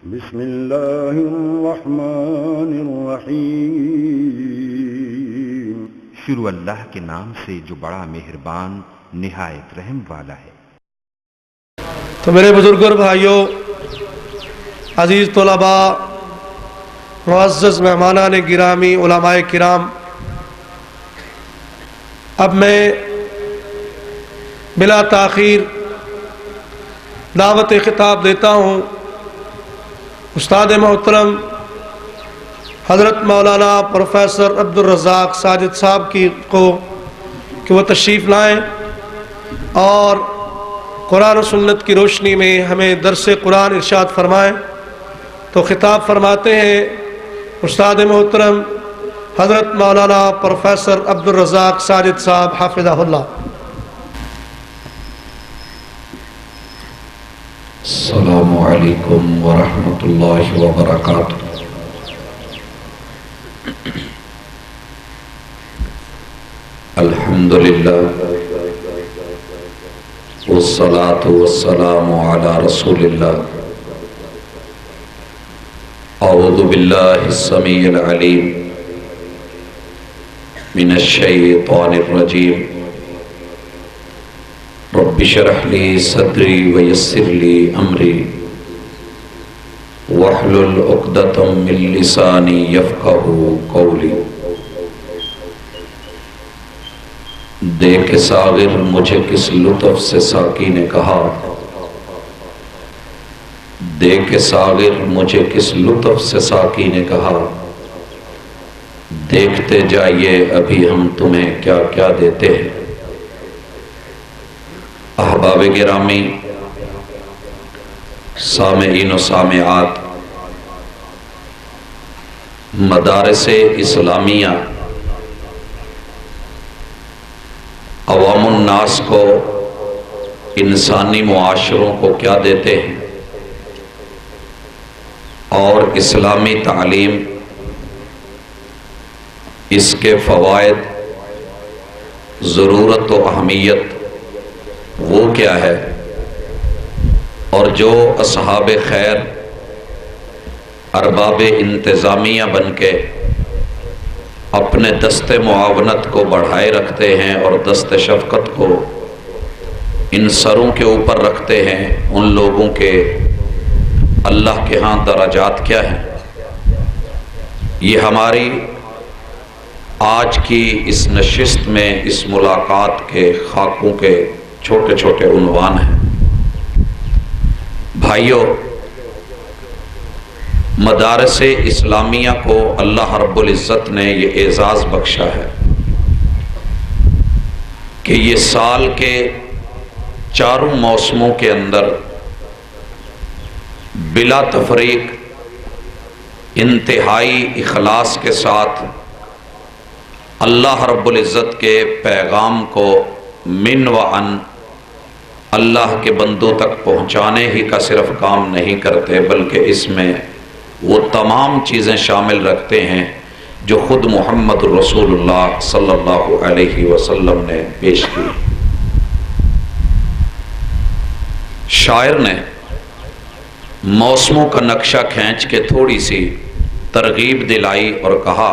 بسم اللہ الرحمن الرحیم۔ شروع اللہ کے نام سے جو بڑا مہربان نہایت رحم والا ہے۔ تو میرے بزرگوں اور بھائیوں، عزیز طلباء، معزز مہمانان گرامی، علماء کرام، اب میں بلا تاخیر دعوت خطاب دیتا ہوں استاد محترم حضرت مولانا پروفیسر عبدالرزاق ساجد صاحب کو کہ وہ تشریف لائیں اور قرآن و سنت کی روشنی میں ہمیں درس قرآن ارشاد فرمائیں۔ تو خطاب فرماتے ہیں استاد محترم حضرت مولانا پروفیسر عبدالرزاق ساجد صاحب حافظہ اللہ۔ السلام علیکم ورحمۃ اللہ وبرکاتہ۔ الحمدللہ والصلاة والسلام علی رسول اللہ۔ اعوذ باللہ السمیع العلیم من الشیطان الرجیم۔ رب اشرح لی صدری ویسر لی امری واحلل عقدۃ من لسانی یفقہوا قولی۔ دیکھ ساغر مجھے کس لطف سے ساقی نے کہا، دیکھ ساغر مجھے کس لطف سے ساقی نے کہا، دیکھتے جائیے ابھی ہم تمہیں کیا کیا دیتے ہیں۔ احباب گرامی، سامعین و سامعات، مدارس اسلامیہ عوام الناس کو، انسانی معاشروں کو کیا دیتے ہیں، اور اسلامی تعلیم اس کے فوائد، ضرورت و اہمیت وہ کیا ہے، اور جو اصحاب خیر ارباب انتظامیہ بن کے اپنے دست معاونت کو بڑھائے رکھتے ہیں اور دست شفقت کو ان سروں کے اوپر رکھتے ہیں، ان لوگوں کے اللہ کے ہاں درجات کیا ہیں۔ یہ ہماری آج کی اس نشست میں، اس ملاقات کے خاکوں کے چھوٹے چھوٹے عنوان ہیں۔ بھائیوں، مدارس اسلامیہ کو اللہ رب العزت نے یہ اعزاز بخشا ہے کہ یہ سال کے چاروں موسموں کے اندر بلا تفریق انتہائی اخلاص کے ساتھ اللہ رب العزت کے پیغام کو من و عن اللہ کے بندوں تک پہنچانے ہی کا صرف کام نہیں کرتے، بلکہ اس میں وہ تمام چیزیں شامل رکھتے ہیں جو خود محمد رسول اللہ صلی اللہ علیہ وسلم نے پیش کی۔ شاعر نے موسموں کا نقشہ کھینچ کے تھوڑی سی ترغیب دلائی اور کہا،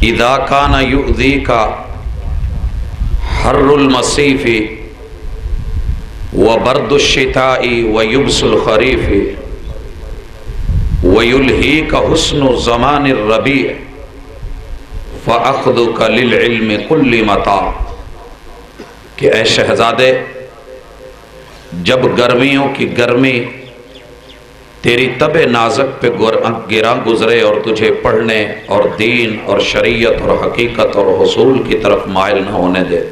اذا کان یؤذیک حر المصیف وبرد الشتاء ویبس الخریف ویلہیک حسن زمان الربیع فاخذک للعلم کل متاع۔ کہ اے شہزادے، جب گرمیوں کی گرمی تیری طبع نازک پہ گراں گزرے اور تجھے پڑھنے اور دین اور شریعت اور حقیقت اور حصول کی طرف مائل نہ ہونے دے۔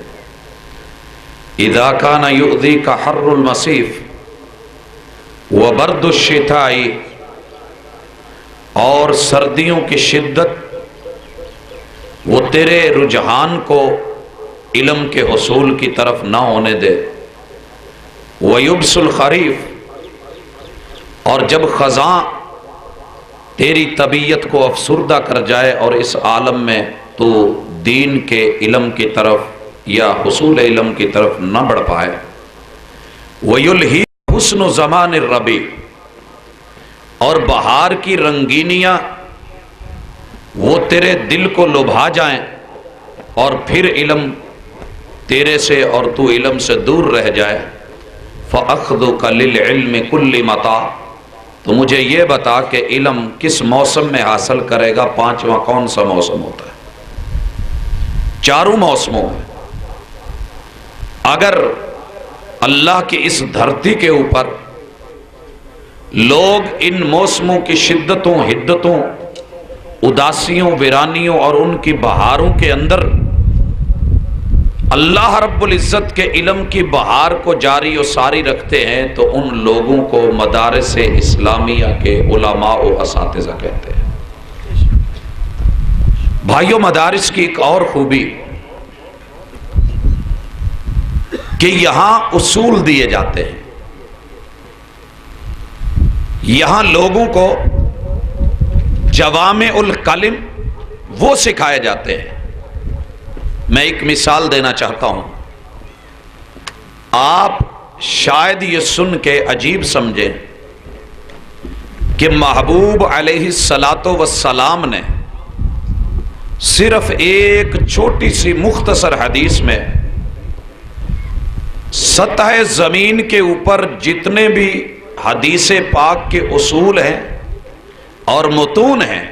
اذا کان یؤذیک حر المصیف وبرد الشتاء، اور سردیوں کی شدت وہ تیرے رجحان کو علم کے حصول کی طرف نہ ہونے دے۔ ویبس الخریف، اور جب خزاں تیری طبیعت کو افسردہ کر جائے اور اس عالم میں تو دین کے علم کی طرف یا حصول علم کی طرف نہ بڑھ پائے۔ وَيُلْهِي حُسْنُ زَمَانِ الرَّبِيعِ، اور بہار کی رنگینیاں وہ تیرے دل کو لبھا جائیں اور پھر علم تیرے سے اور تو علم سے دور رہ جائے. فَأَخْذُكَ لِلْعِلْمِ كُلِّ مَتَاعٍ، تو مجھے یہ بتا کہ علم کس موسم میں حاصل کرے گا؟ پانچواں کون سا موسم ہوتا ہے؟ چاروں موسموں میں. اگر اللہ کی اس دھرتی کے اوپر لوگ ان موسموں کی شدتوں، حدتوں، اداسیوں، ویرانیوں اور ان کی بہاروں کے اندر اللہ رب العزت کے علم کی بہار کو جاری و ساری رکھتے ہیں تو ان لوگوں کو مدارس اسلامیہ کے علماء و اساتذہ کہتے ہیں. بھائیو، مدارس کی ایک اور خوبی کہ یہاں اصول دیے جاتے ہیں، یہاں لوگوں کو جوامع الکلم وہ سکھائے جاتے ہیں. میں ایک مثال دینا چاہتا ہوں، آپ شاید یہ سن کے عجیب سمجھیں کہ محبوب علیہ السلام نے صرف ایک چھوٹی سی مختصر حدیث میں سطح زمین کے اوپر جتنے بھی حدیث پاک کے اصول ہیں اور متون ہیں،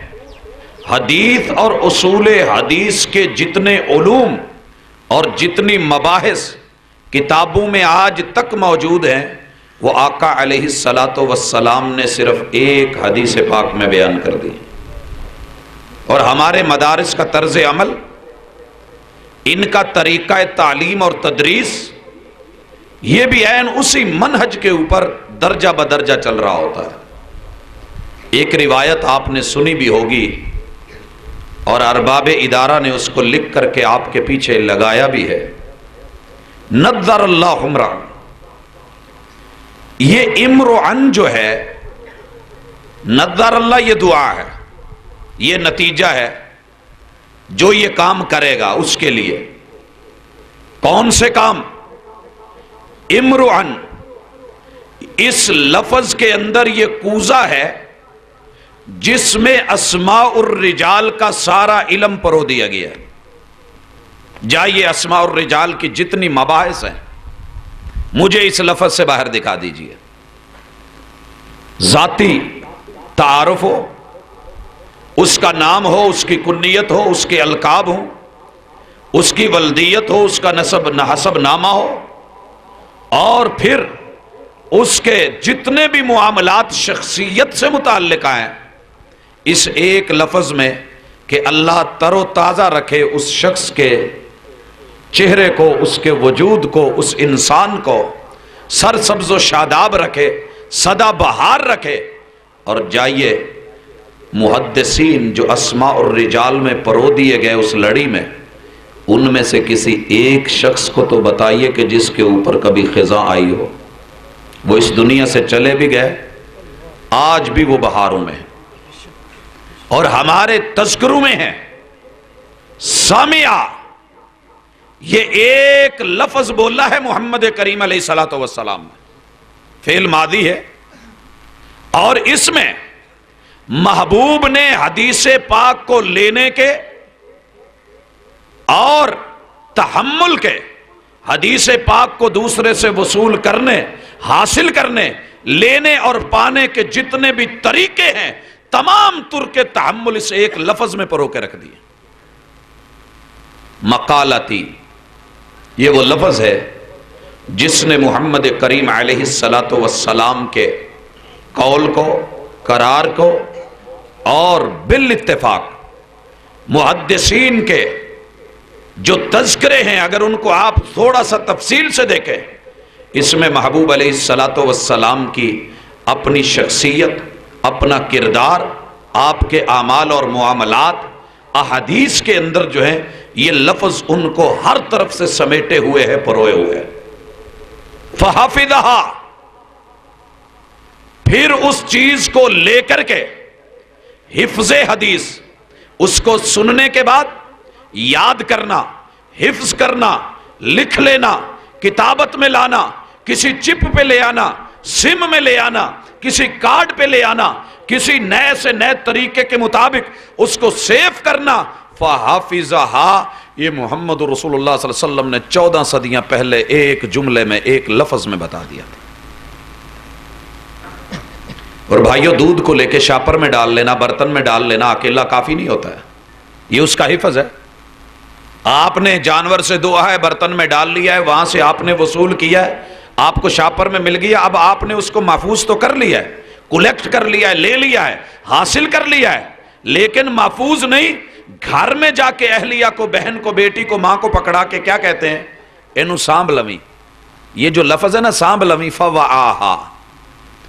حدیث اور اصول حدیث کے جتنے علوم اور جتنی مباحث کتابوں میں آج تک موجود ہیں، وہ آقا علیہ السلام نے صرف ایک حدیث پاک میں بیان کر دی. اور ہمارے مدارس کا طرز عمل، ان کا طریقہ تعلیم اور تدریس، یہ بھی عین اسی منہج کے اوپر درجہ بدرجہ چل رہا ہوتا ہے. ایک روایت آپ نے سنی بھی ہوگی اور ارباب ادارہ نے اس کو لکھ کر کے آپ کے پیچھے لگایا بھی ہے. نظر اللہ عمرہ، یہ امرعن جو ہے، نظر اللہ یہ دعا ہے، یہ نتیجہ ہے جو یہ کام کرے گا اس کے لیے. کون سے کام؟ امرعن، اس لفظ کے اندر یہ کوزہ ہے جس میں اسماء الرجال کا سارا علم پرو دیا گیا ہے. جائیے اسماء الرجال کی جتنی مباحث ہیں مجھے اس لفظ سے باہر دکھا دیجئے. ذاتی تعارف ہو، اس کا نام ہو، اس کی کنیت ہو، اس کے القاب ہوں، اس کی ولدیت ہو، اس کا حسب نامہ ہو، اور پھر اس کے جتنے بھی معاملات شخصیت سے متعلقہ ہیں، اس ایک لفظ میں کہ اللہ تر و تازہ رکھے اس شخص کے چہرے کو، اس کے وجود کو، اس انسان کو سرسبز و شاداب رکھے، سدا بہار رکھے. اور جائیے محدثین جو اسماء الرجال میں پرو دیے گئے اس لڑی میں، ان میں سے کسی ایک شخص کو تو بتائیے کہ جس کے اوپر کبھی خزاں آئی ہو. وہ اس دنیا سے چلے بھی گئے، آج بھی وہ بہاروں میں ہیں اور ہمارے تذکروں میں ہیں. سامعہ، یہ ایک لفظ بولا ہے محمد کریم علیہ السلام نے، فعل ماضی ہے، اور اس میں محبوب نے حدیث پاک کو لینے کے اور تحمل کے، حدیث پاک کو دوسرے سے وصول کرنے، حاصل کرنے، لینے اور پانے کے جتنے بھی طریقے ہیں، تمام طرق کے تحمل اس ایک لفظ میں پرو کے رکھ دیے. مقالتی، یہ وہ لفظ ہے جس نے محمد کریم علیہ السلام کے قول کو، قرار کو، اور بالاتفاق محدثین کے جو تذکرے ہیں اگر ان کو آپ تھوڑا سا تفصیل سے دیکھیں، اس میں محبوب علیہ السلام کی اپنی شخصیت، اپنا کردار، آپ کے اعمال اور معاملات، احادیث کے اندر جو ہے یہ لفظ ان کو ہر طرف سے سمیٹے ہوئے ہے، پروئے ہوئے ہے. فحافظھا، پھر اس چیز کو لے کر کے حفظ حدیث، اس کو سننے کے بعد یاد کرنا، حفظ کرنا، لکھ لینا، کتابت میں لانا، کسی چپ پہ لے آنا، سم میں لے آنا، کسی کارڈ پہ لے آنا، کسی نئے سے نئے طریقے کے مطابق اس کو سیو کرنا، فَحَافِظَهَا، یہ محمد رسول اللہ صلی اللہ علیہ وسلم نے 14 صدیاں پہلے ایک جملے میں، ایک لفظ میں بتا دیا تھا۔ اور بھائیو، دودھ کو لے کے شاپر میں ڈال لینا، برتن میں ڈال لینا اکیلا کافی نہیں ہوتا ہے، یہ اس کا حفظ ہے۔ آپ نے جانور سے دعا ہے، برتن میں ڈال لیا ہے، وہاں سے آپ نے وصول کیا ہے، آپ کو شاپر میں مل گیا، اب آپ نے اس کو محفوظ تو کر لیا ہے، کولیکٹ کر لیا ہے، لے لیا ہے، حاصل کر لیا ہے، لیکن محفوظ نہیں۔ گھر میں جا کے اہلیہ کو، بہن کو، بیٹی کو، ماں کو پکڑا کے کیا کہتے ہیں؟ اینو سانب لمی، یہ جو لفظ ہے نا سانب لمی، فَوَعَاهَا،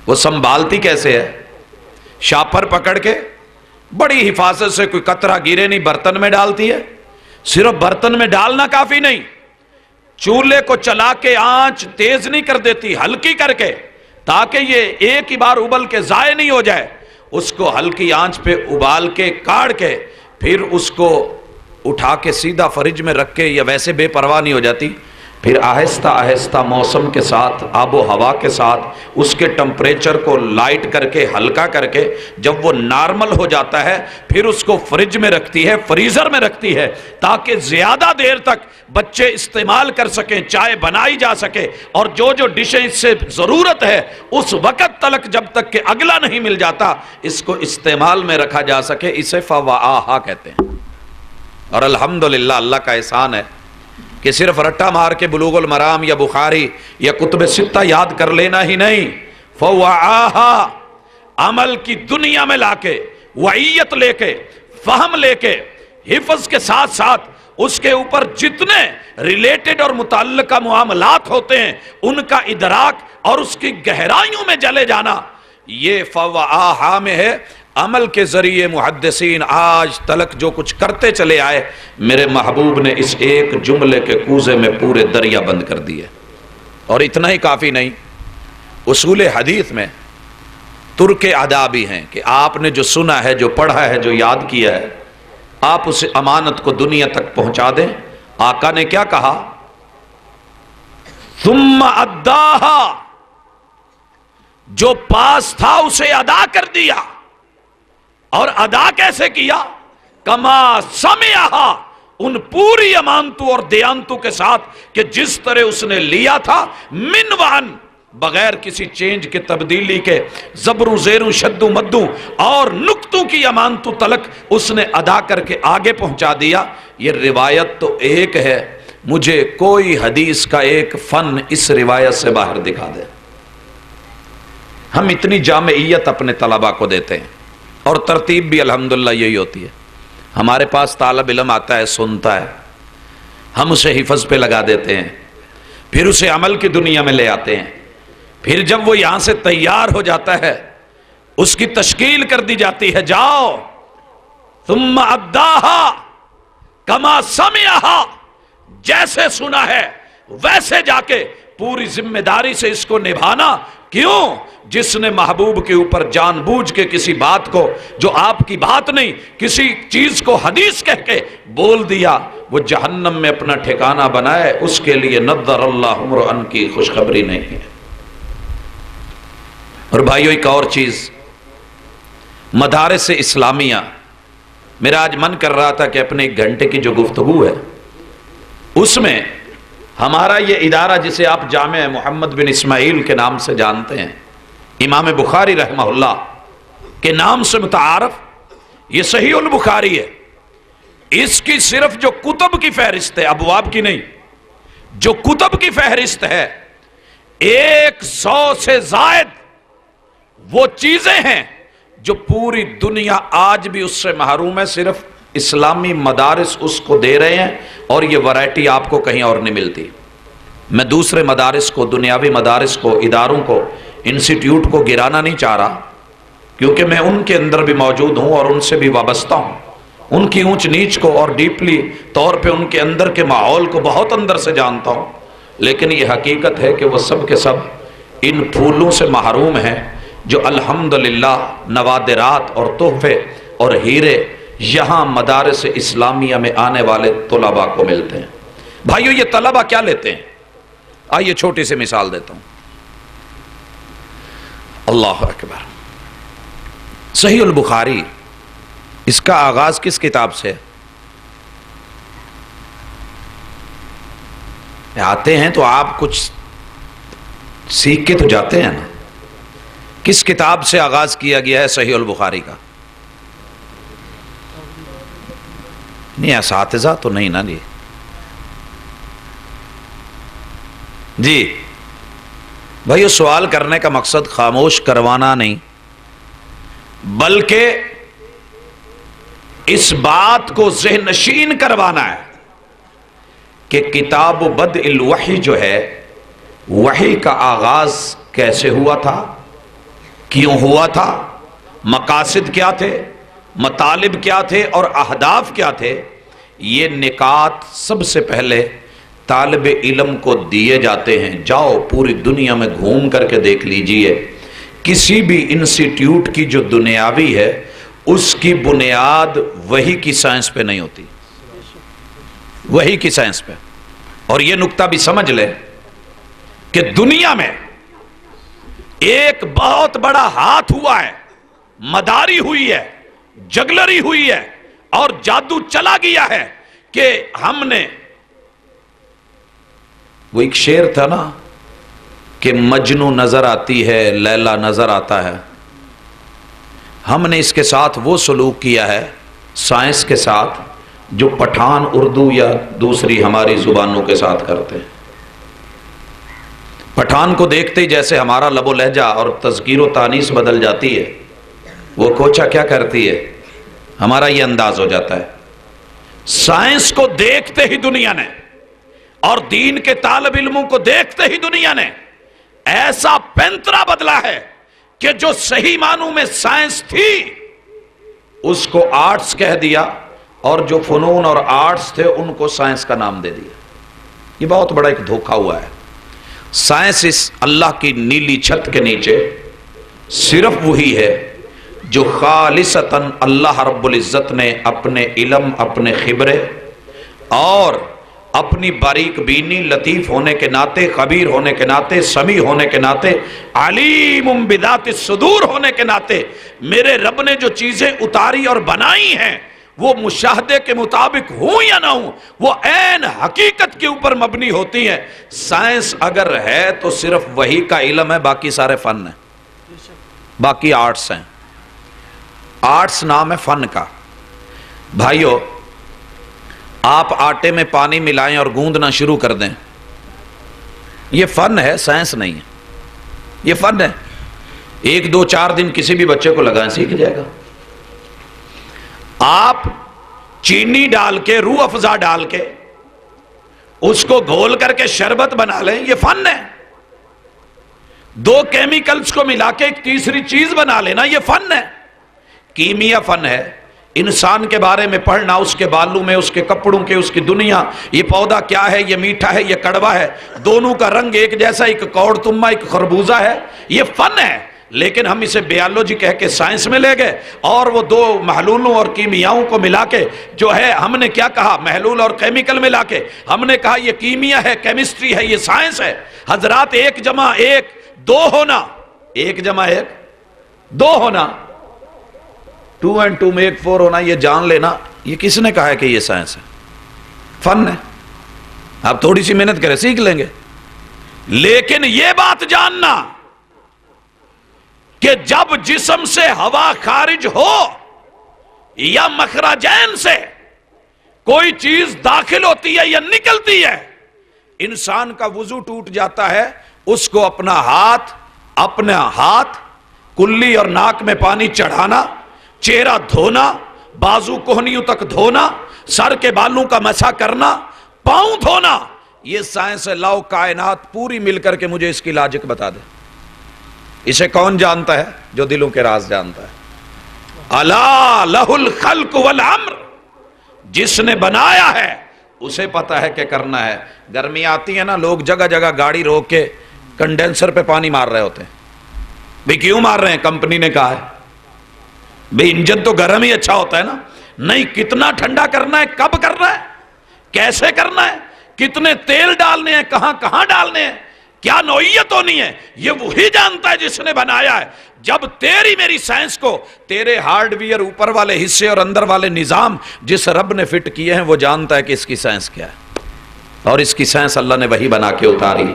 وہ سنبھالتی کیسے ہے؟ شاپر پکڑ کے بڑی حفاظت سے، کوئی قطرہ گرے نہیں، برتن میں ڈالتی ہے۔ صرف برتن میں ڈالنا کافی نہیں، چولہے کو چلا کے آنچ تیز نہیں کر دیتی، ہلکی کر کے، تاکہ یہ ایک ہی بار ابل کے ضائع نہیں ہو جائے، اس کو ہلکی آنچ پہ ابال کے کاڑ کے پھر اس کو اٹھا کے سیدھا فریج میں رکھ کے، یا ویسے بے پرواہ نہیں ہو جاتی، پھر آہستہ آہستہ موسم کے ساتھ، آب و ہوا کے ساتھ اس کے ٹمپریچر کو لائٹ کر کے، ہلکا کر کے، جب وہ نارمل ہو جاتا ہے پھر اس کو فریج میں رکھتی ہے، فریزر میں رکھتی ہے، تاکہ زیادہ دیر تک بچے استعمال کر سکیں، چائے بنائی جا سکے، اور جو جو ڈشیں اس سے ضرورت ہے اس وقت تلک، جب تک کہ اگلا نہیں مل جاتا، اس کو استعمال میں رکھا جا سکے۔ اسے فَوَعَاهَا کہتے ہیں۔ اور الحمدللہ اللہ کا احسان ہے کہ صرف رٹا مار کے بلوغ المرام یا بخاری یا کتب ستہ یاد کر لینا ہی نہیں، فَوَعَاهَا، عمل کی دنیا میں لا کے، وعیت لے کے، فہم لے کے، حفظ کے ساتھ ساتھ اس کے اوپر جتنے ریلیٹڈ اور متعلقہ معاملات ہوتے ہیں ان کا ادراک اور اس کی گہرائیوں میں جلے جانا، یہ فَوَعَاهَا میں ہے۔ عمل کے ذریعے محدثین آج تلک جو کچھ کرتے چلے آئے، میرے محبوب نے اس ایک جملے کے کوزے میں پورے دریا بند کر دیے۔ اور اتنا ہی کافی نہیں، اصول حدیث میں ترک ادا بھی ہیں کہ آپ نے جو سنا ہے، جو پڑھا ہے، جو یاد کیا ہے، آپ اس امانت کو دنیا تک پہنچا دیں۔ آقا نے کیا کہا؟ ثم اداہا، جو پاس تھا اسے ادا کر دیا۔ اور ادا کیسے کیا؟ کما سمعہا، ان پوری امانتوں اور دیانتوں کے ساتھ کہ جس طرح اس نے لیا تھا، من وعن، بغیر کسی چینج کے، تبدیلی کے، زبروں زیروں شدوں مدوں اور نقطوں کی امانتوں تلک اس نے ادا کر کے آگے پہنچا دیا۔ یہ روایت تو ایک ہے، مجھے کوئی حدیث کا ایک فن اس روایت سے باہر دکھا دے۔ ہم اتنی جامعیت اپنے طلباء کو دیتے ہیں، اور ترتیب بھی الحمدللہ یہی ہوتی ہے۔ ہمارے پاس طالب علم آتا ہے، سنتا ہے، ہم اسے حفظ پہ لگا دیتے ہیں، پھر اسے عمل کی دنیا میں لے آتے ہیں، پھر جب وہ یہاں سے تیار ہو جاتا ہے، اس کی تشکیل کر دی جاتی ہے، جاؤ ثم اداہا کما سمعہا، جیسے سنا ہے ویسے جا کے پوری ذمہ داری سے اس کو نبھانا۔ کیوں؟ جس نے محبوب کے اوپر جان بوجھ کے کسی بات کو، جو آپ کی بات نہیں، کسی چیز کو حدیث کہہ کے بول دیا، وہ جہنم میں اپنا ٹھکانہ بنائے، اس کے لیے نضر اللہ امرئن کی خوشخبری نہیں ہے۔ اور بھائیو، ایک اور چیز، مدارس اسلامیہ، میرا آج من کر رہا تھا کہ اپنے 1 گھنٹے کی جو گفتگو ہے اس میں ہمارا یہ ادارہ، جسے آپ جامع محمد بن اسماعیل کے نام سے جانتے ہیں، امام بخاری رحمہ اللہ کے نام سے متعارف، یہ صحیح البخاری ہے۔ اس کی صرف جو کتب کی فہرست ہے، ابواب کی نہیں، جو کتب کی فہرست ہے 100 سے زائد وہ چیزیں ہیں جو پوری دنیا آج بھی اس سے محروم ہے۔ صرف اسلامی مدارس اس کو دے رہے ہیں، اور یہ ورائٹی آپ کو کہیں اور نہیں ملتی۔ میں دوسرے مدارس کو، دنیاوی مدارس کو، اداروں کو، انسٹیٹیوٹ کو گرانا نہیں چاہ رہا، کیونکہ میں ان کے اندر بھی موجود ہوں اور ان سے بھی وابستہ ہوں، ان کی اونچ نیچ کو اور ڈیپلی طور پہ ان کے اندر کے ماحول کو بہت اندر سے جانتا ہوں۔ لیکن یہ حقیقت ہے کہ وہ سب کے سب ان پھولوں سے محروم ہیں جو الحمدللہ نوادرات اور تحفے اور ہیرے یہاں مدارس اسلامیہ میں آنے والے طلباء کو ملتے ہیں۔ بھائیو، یہ طلباء کیا لیتے ہیں؟ آئیے چھوٹی سی مثال دیتا ہوں۔ اللہ اکبر. صحیح البخاری، اس کا آغاز کس کتاب سے؟ آتے ہیں تو آپ کچھ سیکھ کے تو جاتے ہیں نا. کس کتاب سے آغاز کیا گیا ہے صحیح البخاری کا؟ نہیں اساتذہ تو نہیں نا جی بھائی. سوال کرنے کا مقصد خاموش کروانا نہیں، بلکہ اس بات کو ذہن نشین کروانا ہے کہ کتاب بدء الوحی جو ہے، وحی کا آغاز کیسے ہوا تھا، کیوں ہوا تھا، مقاصد کیا تھے، مطالب کیا تھے اور اہداف کیا تھے. یہ نکات سب سے پہلے طالب علم کو دیے جاتے ہیں. جاؤ پوری دنیا میں گھوم کر کے دیکھ لیجئے، کسی بھی انسٹیٹیوٹ کی جو دنیاوی ہے اس کی بنیاد وحی کی سائنس پہ نہیں ہوتی، وحی کی سائنس پہ. اور یہ نکتہ بھی سمجھ لے کہ دنیا میں ایک بہت بڑا ہاتھ ہوا ہے، مداری ہوئی ہے، جگلری ہوئی ہے اور جادو چلا گیا ہے کہ ہم نے، وہ ایک شعر تھا نا کہ مجنو نظر آتی ہے، لیلا نظر آتا ہے. ہم نے اس کے ساتھ وہ سلوک کیا ہے سائنس کے ساتھ جو پٹھان اردو یا دوسری ہماری زبانوں کے ساتھ کرتے ہیں. پٹھان کو دیکھتے ہی جیسے ہمارا لب و لہجہ اور تذکیر و تانیث بدل جاتی ہے، وہ کوچا کیا کرتی ہے، ہمارا یہ انداز ہو جاتا ہے. سائنس کو دیکھتے ہی دنیا نے اور دین کے طالب علموں کو دیکھتے ہی دنیا نے ایسا پینترا بدلا ہے کہ جو صحیح معنوں میں سائنس تھی اس کو آرٹس کہہ دیا اور جو فنون اور آرٹس تھے ان کو سائنس کا نام دے دیا. یہ بہت بڑا ایک دھوکہ ہوا ہے. سائنس اس اللہ کی نیلی چھت کے نیچے صرف وہی ہے جو خالصتاً اللہ رب العزت نے اپنے علم، اپنے خبرے اور اپنی باریک بینی، لطیف ہونے کے ناطے، خبیر ہونے کے ناطے، سمیع ہونے کے ناطے، علیم بذات الصدور ہونے کے ناطے میرے رب نے جو چیزیں اتاری اور بنائی ہیں وہ مشاہدے کے مطابق ہوں یا نہ ہوں، وہ عین حقیقت کے اوپر مبنی ہوتی ہیں. سائنس اگر ہے تو صرف وہی کا علم ہے، باقی سارے فن ہیں، باقی آرٹس ہیں. آرٹس نام ہے فن کا. بھائیو آپ آٹے میں پانی ملائیں اور گوندنا شروع کر دیں، یہ فن ہے، سائنس نہیں ہے. یہ فن ہے. 1 2 4 دن کسی بھی بچے کو لگائیں، سیکھ جائے گا. آپ چینی ڈال کے، روح افزا ڈال کے اس کو گھول کر کے شربت بنا لیں، یہ فن ہے. 2 کیمیکلز کو ملا کے ایک تیسری چیز بنا لینا، یہ فن ہے. کیمیا فن ہے. انسان کے بارے میں پڑھنا، اس کے بالوں میں، اس کے کپڑوں کے، اس کی دنیا، یہ پودا کیا ہے، یہ میٹھا ہے، یہ کڑوا ہے، دونوں کا رنگ ایک جیسا، ایک کوڑ تما، ایک خربوزہ ہے، یہ فن ہے. لیکن ہم اسے بیالوجی کہہ کے سائنس میں لے گئے اور وہ 2 محلولوں اور کیمیاؤں کو ملا کے جو ہے ہم نے کیا کہا، محلول اور کیمیکل ملا کے ہم نے کہا یہ کیمیا ہے، کیمسٹری ہے، یہ سائنس ہے. حضرات 1 + 1 2 ہونا، 1 + 1 2 ہونا، 2 and 2 make 4 ہونا، یہ جان لینا. یہ کس نے کہا ہے کہ یہ سائنس ہے؟ فن ہے. آپ تھوڑی سی محنت کریں سیکھ لیں گے. لیکن یہ بات جاننا کہ جب جسم سے ہوا خارج ہو یا مخرجین سے کوئی چیز داخل ہوتی ہے یا نکلتی ہے، انسان کا وضو ٹوٹ جاتا ہے. اس کو اپنا ہاتھ کلی اور ناک میں پانی چڑھانا، چہرہ دھونا، بازو کوہنیوں تک دھونا، سر کے بالوں کا مسح کرنا، پاؤں دھونا، یہ سائنس لاؤ کائنات پوری مل کر کے مجھے اس کی لاجک بتا دے. اسے کون جانتا ہے؟ جو دلوں کے راز جانتا ہے. الا لہ الخلق والامر، جس نے بنایا ہے اسے پتا ہے کہ کرنا ہے. گرمی آتی ہے نا، لوگ جگہ جگہ گاڑی روک کے کنڈینسر پہ پانی مار رہے ہوتے ہیں. بھئی کیوں مار رہے ہیں؟ کمپنی نے کہا ہے. بھئی انجن تو گرم ہی اچھا ہوتا ہے نا. نہیں، کتنا ٹھنڈا کرنا ہے، کب کرنا ہے، کیسے کرنا ہے، کتنے تیل ڈالنے ہیں، کہاں کہاں ڈالنے ہیں، کیا نوعیت ہونی ہے یہ وہی جانتا ہے جس نے بنایا ہے. جب تیری میری سائنس کو تیرے ہارڈ ویئر اوپر والے حصے اور اندر والے نظام جس رب نے فٹ کیے ہیں وہ جانتا ہے کہ اس کی سائنس کیا ہے، اور اس کی سائنس اللہ نے وہی بنا کے اتاری.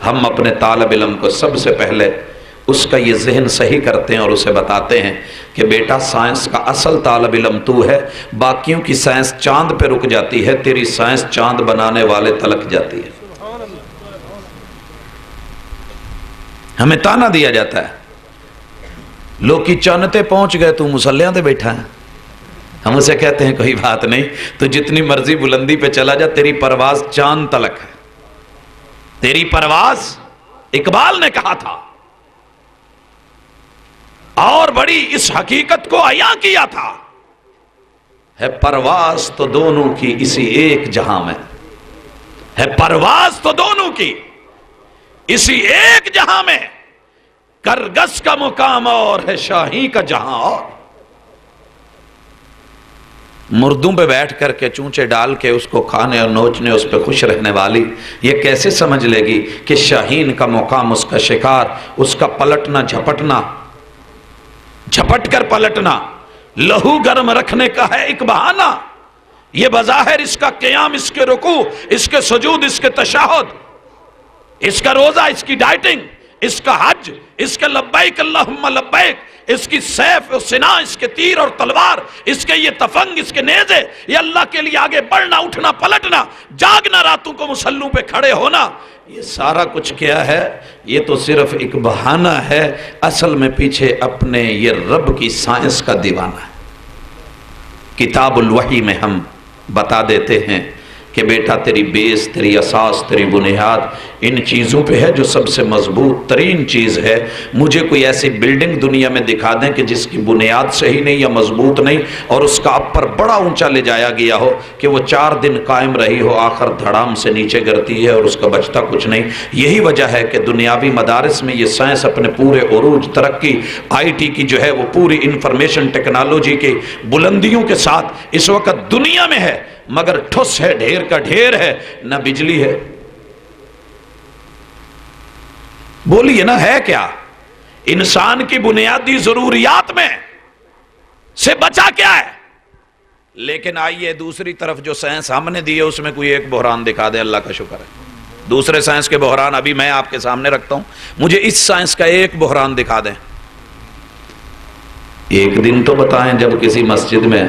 ہم اپنے طالب علم کو سب سے پہلے اس کا یہ ذہن صحیح کرتے ہیں اور اسے بتاتے ہیں کہ بیٹا سائنس کا اصل طالب علم تو ہے، باقیوں کی سائنس چاند پہ رک جاتی ہے، تیری سائنس چاند بنانے والے تلک جاتی ہے. ہمیں تانا دیا جاتا ہے لوگ کی چانتے پہنچ گئے تو مسلیاں تے بیٹھا ہے. ہم اسے کہتے ہیں کوئی بات نہیں، تو جتنی مرضی بلندی پہ چلا جا، تیری پرواز چاند تلک ہے. تیری پرواز اقبال نے کہا تھا اور بڑی اس حقیقت کو عیاں کیا تھا، ہے پرواز تو دونوں کی اسی ایک جہاں میں، ہے پرواز تو دونوں کی اسی ایک جہاں میں، کرگس کا مقام اور ہے شاہی کا جہاں اور. مردوں پہ بیٹھ کر کے چونچے ڈال کے اس کو کھانے اور نوچنے اس پہ خوش رہنے والی یہ کیسے سمجھ لے گی کہ شاہین کا مقام، اس کا شکار، اس کا پلٹنا جھپٹنا، جھپٹ کر پلٹنا لہو گرم رکھنے کا ہے ایک بہانہ. یہ بظاہر اس کا قیام، اس کے رکوع، اس کے سجود، اس کے تشہد، اس کا روزہ، اس کی ڈائٹنگ، اس کا حج، اس کے لبیک اللہم لبیک، اس کی سیف اور سنا، اس کے تیر اور تلوار، اس کے یہ تفنگ، اس کے نیزے، یہ اللہ کے لیے آگے بڑھنا، اٹھنا، پلٹنا، جاگنا، راتوں کو مسلوں پہ کھڑے ہونا، یہ سارا کچھ کیا ہے؟ یہ تو صرف ایک بہانہ ہے، اصل میں پیچھے اپنے یہ رب کی سائنس کا دیوانہ ہے. کتاب الوحی میں ہم بتا دیتے ہیں کہ بیٹا تیری بیس، تیری اساس، تیری بنیاد ان چیزوں پہ ہے جو سب سے مضبوط ترین چیز ہے. مجھے کوئی ایسی بلڈنگ دنیا میں دکھا دیں کہ جس کی بنیاد صحیح نہیں یا مضبوط نہیں اور اس کا اپر بڑا اونچا لے جایا گیا ہو کہ وہ 4 دن قائم رہی ہو، آخر دھڑام سے نیچے گرتی ہے اور اس کا بچتا کچھ نہیں. یہی وجہ ہے کہ دنیاوی مدارس میں یہ سائنس اپنے پورے عروج، ترقی، آئی ٹی کی جو ہے وہ پوری انفارمیشن ٹیکنالوجی کی بلندیوں کے ساتھ اس وقت دنیا میں ہے، مگر ٹھس ہے، ڈھیر کا ڈھیر ہے، نہ بجلی ہے. بولیے نا ہے کیا؟ انسان کی بنیادی ضروریات میں سے بچا کیا ہے؟ لیکن آئیے دوسری طرف جو سائنس ہم نے دی ہے اس میں کوئی ایک بحران دکھا دے، اللہ کا شکر ہے. دوسرے سائنس کے بحران ابھی میں آپ کے سامنے رکھتا ہوں، مجھے اس سائنس کا ایک بحران دکھا دیں. ایک دن تو بتائیں جب کسی مسجد میں،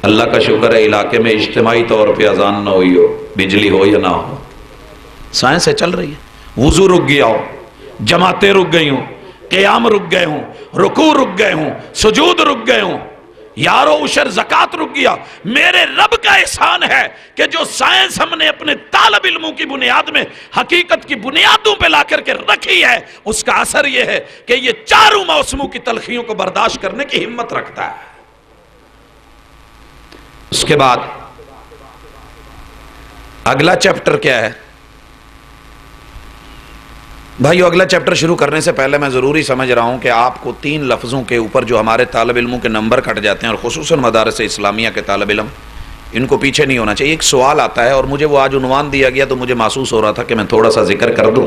اللہ کا شکر ہے علاقے میں اجتماعی طور پہ اذان نہ ہوئی ہو، بجلی ہو یا نہ ہو، سائنس ہے چل رہی ہے، وضو رک گیا ہو، جماعتیں رک گئی ہوں، قیام رک گئے ہوں، رکوع رک گئے ہوں، سجود رک گئے ہوں، یارو عشر زکوٰۃ رک گیا. میرے رب کا احسان ہے کہ جو سائنس ہم نے اپنے طالب علموں کی بنیاد میں حقیقت کی بنیادوں پہ لا کر کے رکھی ہے، اس کا اثر یہ ہے کہ یہ چاروں موسموں کی تلخیوں کو برداشت کرنے کی ہمت رکھتا ہے. اس کے بعد اگلا چیپٹر کیا ہے بھائیو؟ اگلا چیپٹر شروع کرنے سے پہلے میں ضروری سمجھ رہا ہوں کہ آپ کو 3 لفظوں کے اوپر جو ہمارے طالب علموں کے نمبر کٹ جاتے ہیں اور خصوصاً مدارس اسلامیہ کے طالب علم، ان کو پیچھے نہیں ہونا چاہیے. ایک سوال آتا ہے اور مجھے وہ آج عنوان دیا گیا تو مجھے محسوس ہو رہا تھا کہ میں تھوڑا سا ذکر کر دوں.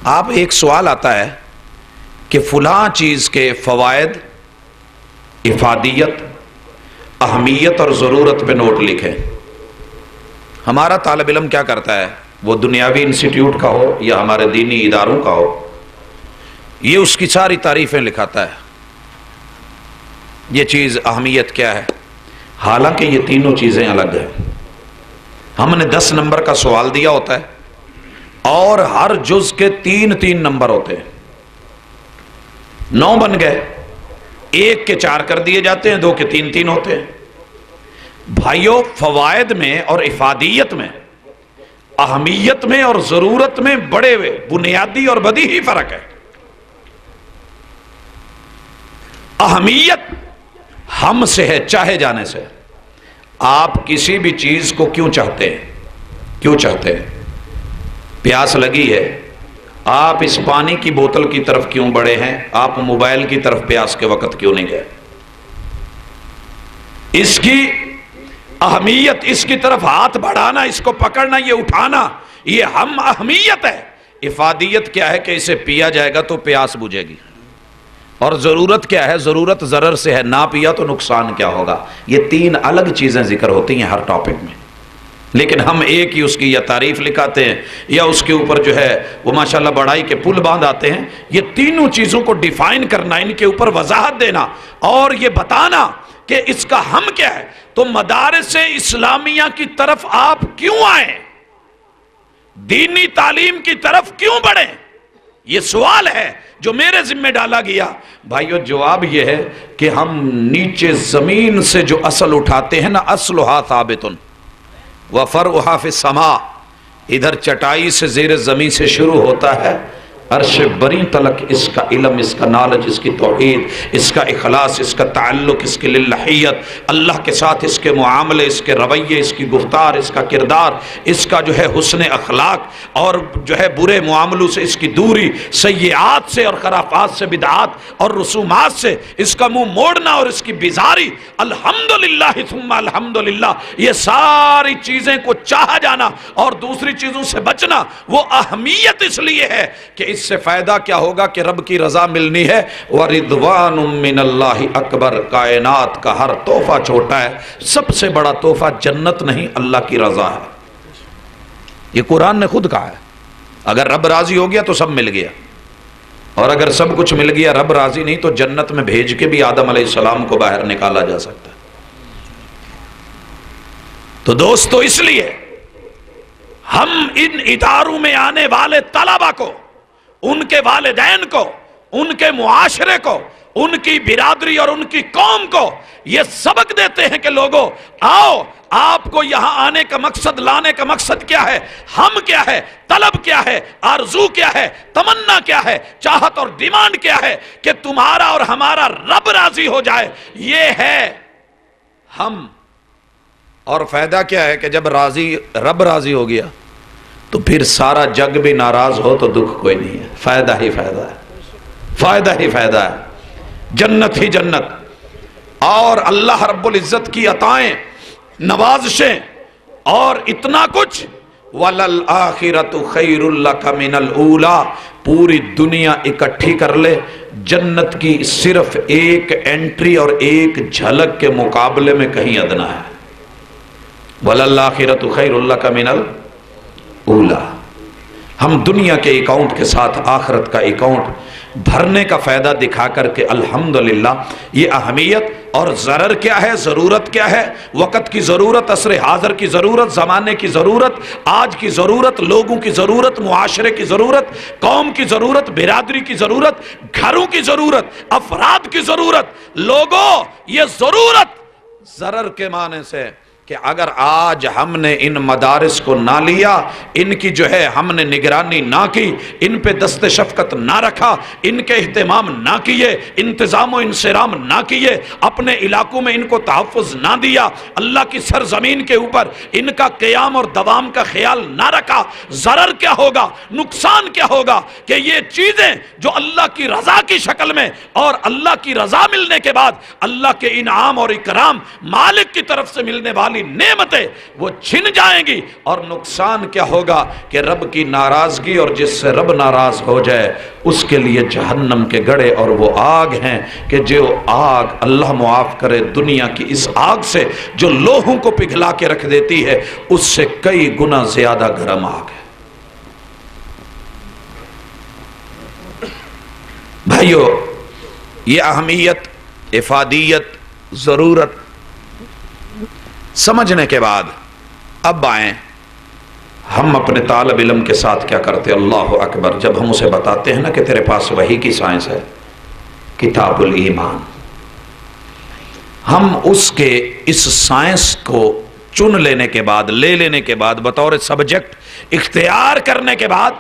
آپ ایک سوال آتا ہے کہ فلاں چیز کے فوائد، افادیت، اہمیت اور ضرورت پہ نوٹ لکھیں. ہمارا طالب علم کیا کرتا ہے؟ وہ دنیاوی انسٹیٹیوٹ کا ہو یا ہمارے دینی اداروں کا ہو، یہ اس کی ساری تعریفیں لکھاتا ہے. یہ چیز اہمیت کیا ہے؟ حالانکہ یہ تینوں چیزیں الگ ہیں. ہم نے 10 نمبر کا سوال دیا ہوتا ہے اور ہر جز کے 3 نمبر ہوتے ہیں. 9 بن گئے، 1 کے 4 کر دیے جاتے ہیں، 2 کے 3 ہوتے ہیں. بھائیو فوائد میں اور افادیت میں، اہمیت میں اور ضرورت میں بڑے ہوئے بنیادی اور بدیہی فرق ہے. اہمیت ہم سے ہے، چاہے جانے سے. آپ کسی بھی چیز کو کیوں چاہتے ہیں؟ کیوں چاہتے ہیں؟ پیاس لگی ہے، آپ اس پانی کی بوتل کی طرف کیوں بڑھے ہیں؟ آپ موبائل کی طرف پیاس کے وقت کیوں نہیں گئے؟ اس کی اہمیت، اس کی طرف ہاتھ بڑھانا، اس کو پکڑنا، یہ اٹھانا، یہ ہم اہمیت ہے. افادیت کیا ہے کہ اسے پیا جائے گا تو پیاس بجھے گی، اور ضرورت کیا ہے؟ ضرورت ضرر سے ہے، نہ پیا تو نقصان کیا ہوگا۔ یہ تین الگ چیزیں ذکر ہوتی ہیں ہر ٹاپک میں، لیکن ہم ایک ہی اس کی یا تعریف لکھاتے ہیں یا اس کے اوپر جو ہے وہ ماشاءاللہ بڑائی کے پل باندھ آتے ہیں۔ یہ تینوں چیزوں کو ڈیفائن کرنا، ان کے اوپر وضاحت دینا اور یہ بتانا کہ اس کا ہم کیا ہے۔ تو مدارس اسلامیہ کی طرف آپ کیوں آئیں؟ دینی تعلیم کی طرف کیوں بڑھیں؟ یہ سوال ہے جو میرے ذمہ ڈالا گیا۔ بھائیو جواب یہ ہے کہ ہم نیچے زمین سے جو اصل اٹھاتے ہیں نا، اصلھا ثابت وفرعھا فی السماء، ادھر چٹائی سے زیر زمین سے شروع ہوتا ہے، عرش بری تلک اس کا علم، اس کا نالج، اس کی توحید، اس کا اخلاص، اس کا تعلق، اس کی للہیت، اللہ کے ساتھ اس کے معاملے، اس کے رویے، اس کی گفتار، اس کا کردار، اس کا جو ہے حسن اخلاق، اور جو ہے برے معاملوں سے اس کی دوری، سیئات سے اور خرافات سے، بدعات اور رسومات سے اس کا منہ موڑنا اور اس کی بیزاری، الحمدللہ ثم الحمدللہ، یہ ساری چیزیں کو چاہا جانا اور دوسری چیزوں سے بچنا، وہ اہمیت اس لیے ہے کہ اس سے فائدہ کیا ہوگا کہ رب کی رضا ملنی ہے۔ وَرِضْوَانٌ مِّنَ اللَّهِ اکبر، کائنات کا ہر تحفہ چھوٹا ہے، سب سے بڑا تحفہ جنت نہیں، اللہ کی رضا ہے۔ یہ قرآن نے خود کہا ہے، اگر رب راضی ہو گیا تو سب مل گیا، اور اگر سب کچھ مل گیا رب راضی نہیں تو جنت میں بھیج کے بھی آدم علیہ السلام کو باہر نکالا جا سکتا ہے۔ تو دوستو اس لیے ہم ان اداروں میں آنے والے طلبہ کو، ان کے والدین کو، ان کے معاشرے کو، ان کی برادری اور ان کی قوم کو یہ سبق دیتے ہیں کہ لوگوں آؤ، آپ کو یہاں آنے کا مقصد، لانے کا مقصد کیا ہے، ہم کیا ہے، طلب کیا ہے، آرزو کیا ہے، تمنا کیا ہے، چاہت اور ڈیمانڈ کیا ہے کہ تمہارا اور ہمارا رب راضی ہو جائے، یہ ہے ہم۔ اور فائدہ کیا ہے کہ جب رب راضی ہو گیا تو پھر سارا جگ بھی ناراض ہو تو دکھ کوئی نہیں ہے، فائدہ ہی فائدہ ہے، فائدہ ہی فائدہ ہے، جنت ہی جنت، اور اللہ رب العزت کی عطائیں، نوازشیں اور اتنا کچھ۔ وَلَلْآخِرَةُ خَيْرٌ لَكَ مِنَ الْأُولَى، پوری دنیا اکٹھی کر لے، جنت کی صرف ایک انٹری اور ایک جھلک کے مقابلے میں کہیں ادنا ہے۔ وَلَلْآخِرَةُ خَيْرٌ لَكَ مِنَ الْأُولَى، ہم دنیا کے اکاؤنٹ کے ساتھ آخرت کا اکاؤنٹ بھرنے کا فائدہ دکھا کر کے الحمدللہ یہ اہمیت اور ضرر کیا ہے، ضرورت کیا ہے، وقت کی ضرورت، عصر حاضر کی ضرورت، زمانے کی ضرورت، آج کی ضرورت، لوگوں کی ضرورت، معاشرے کی ضرورت، قوم کی ضرورت، برادری کی ضرورت، گھروں کی ضرورت، افراد کی ضرورت۔ لوگوں یہ ضرورت ضرر کے معنی سے کہ اگر آج ہم نے ان مدارس کو نہ لیا، ان کی جو ہے ہم نے نگرانی نہ کی، ان پہ دست شفقت نہ رکھا، ان کے اہتمام نہ کیے، انتظام و انصرام نہ کیے، اپنے علاقوں میں ان کو تحفظ نہ دیا، اللہ کی سرزمین کے اوپر ان کا قیام اور دوام کا خیال نہ رکھا، ضرر کیا ہوگا، نقصان کیا ہوگا کہ یہ چیزیں جو اللہ کی رضا کی شکل میں اور اللہ کی رضا ملنے کے بعد اللہ کے انعام اور اکرام مالک کی طرف سے ملنے والی نعمتیں وہ چھن جائیں گی، اور نقصان کیا ہوگا کہ رب کی ناراضگی، اور جس سے رب ناراض ہو جائے اس کے لیے جہنم کے گڑھے اور وہ آگ ہیں کہ جو آگ اللہ معاف کرے دنیا کی اس آگ سے جو لوہوں کو پگھلا کے رکھ دیتی ہے اس سے کئی گنا زیادہ گرم آگ ہے۔ بھائیو یہ اہمیت، افادیت، ضرورت سمجھنے کے بعد اب آئیں ہم اپنے طالب علم کے ساتھ کیا کرتے۔ اللہ اکبر، جب ہم اسے بتاتے ہیں نا کہ تیرے پاس وحی کی سائنس ہے، کتاب الایمان، ہم اس کے اس سائنس کو چن لینے کے بعد، لے لینے کے بعد، بطور سبجیکٹ اختیار کرنے کے بعد،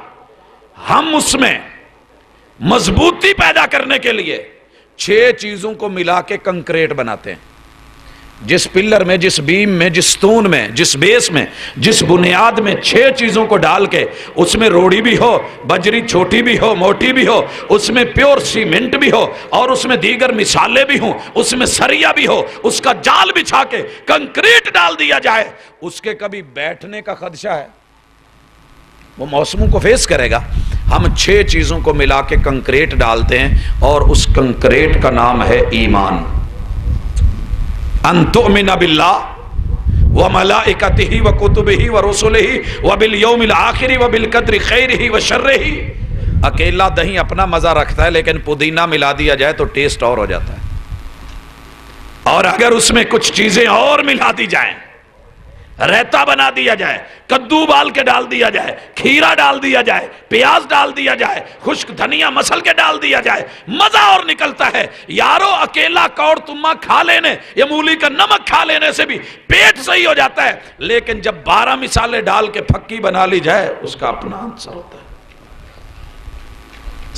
ہم اس میں مضبوطی پیدا کرنے کے لیے 6 چیزوں کو ملا کے کنکریٹ بناتے ہیں۔ جس پلر میں، جس بیم میں، جس ستون میں، جس بیس میں، جس بنیاد میں 6 چیزوں کو ڈال کے اس میں روڑی بھی ہو، بجری چھوٹی بھی ہو، موٹی بھی ہو، اس میں پیور سیمنٹ بھی ہو، اور اس میں دیگر مثالیں بھی ہوں، اس میں سریا بھی ہو، اس کا جال بچھا کے کنکریٹ ڈال دیا جائے، اس کے کبھی بیٹھنے کا خدشہ ہے؟ وہ موسموں کو فیس کرے گا، ہم 6 چیزوں کو ملا کے کنکریٹ ڈالتے ہیں اور اس کنکریٹ کا نام ہے ایمان. ان تؤمن باللہ وملائکتہ وکتبہ ورسلہ وبالیوم الآخر وبالقدر خیرہ وشرہ. اکیلا دہی اپنا مزہ رکھتا ہے لیکن پودینہ ملا دیا جائے تو ٹیسٹ اور ہو جاتا ہے. اور اگر اس میں کچھ چیزیں اور ملا دی جائیں، ریتا بنا دیا جائے، کدو بال کے ڈال دیا جائے، کھیرا ڈال دیا جائے، پیاز ڈال دیا جائے، خشک دھنیا مسل کے ڈال دیا جائے، مزہ اور نکلتا ہے. یارو اکیلا کوڑ تمہ کھا لینے یا مولی کا نمک کھا لینے سے بھی پیٹ صحیح ہو جاتا ہے، لیکن جب 12 مثالیں ڈال کے پھکی بنا لی جائے اس کا اپنا آنسر ہوتا ہے.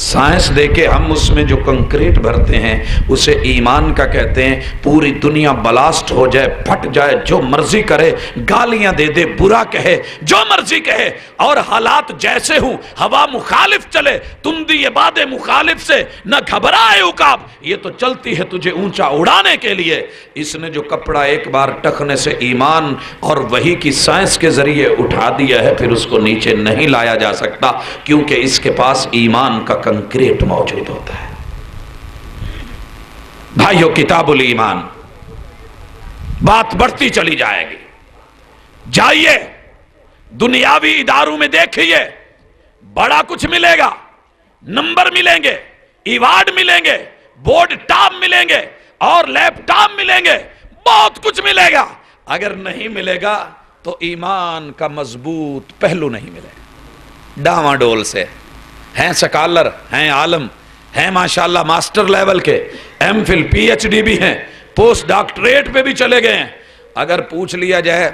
سائنس دے کے ہم اس میں جو کنکریٹ بھرتے ہیں اسے ایمان کا کہتے ہیں. پوری دنیا بلاسٹ ہو جائے، پھٹ جائے، جو مرضی کرے، گالیاں دے دے، برا کہے، جو مرضی کہے، اور حالات جیسے ہوں، ہوا مخالف چلے، تم دی یہ باد مخالف سے نہ گھبرائے عقاب، یہ تو چلتی ہے تجھے اونچا اڑانے کے لیے. اس نے جو کپڑا ایک بار ٹکنے سے ایمان اور وحی کی سائنس کے ذریعے اٹھا دیا ہے، پھر اس کو نیچے نہیں لایا جا سکتا، کیونکہ اس کے پاس ایمان کا کنکریٹ موجود ہوتا ہے. بھائیو، کتاب الایمان بات بڑھتی چلی جائے گی. جائیے دنیاوی اداروں میں دیکھیے، بڑا کچھ ملے گا، نمبر ملیں گے، ایوارڈ ملیں گے، بورڈ ٹاپ ملیں گے اور لیپ ٹاپ ملیں گے، بہت کچھ ملے گا. اگر نہیں ملے گا تو ایمان کا مضبوط پہلو نہیں ملے گا. ڈاواں ڈول سے ہیں سکالر، ہیں عالم، ہیں ماشاءاللہ ماسٹر لیول کے، M phil P H D بھی ہیں، پوسٹ ڈاکٹریٹ پہ بھی چلے گئے ہیں. اگر پوچھ لیا جائے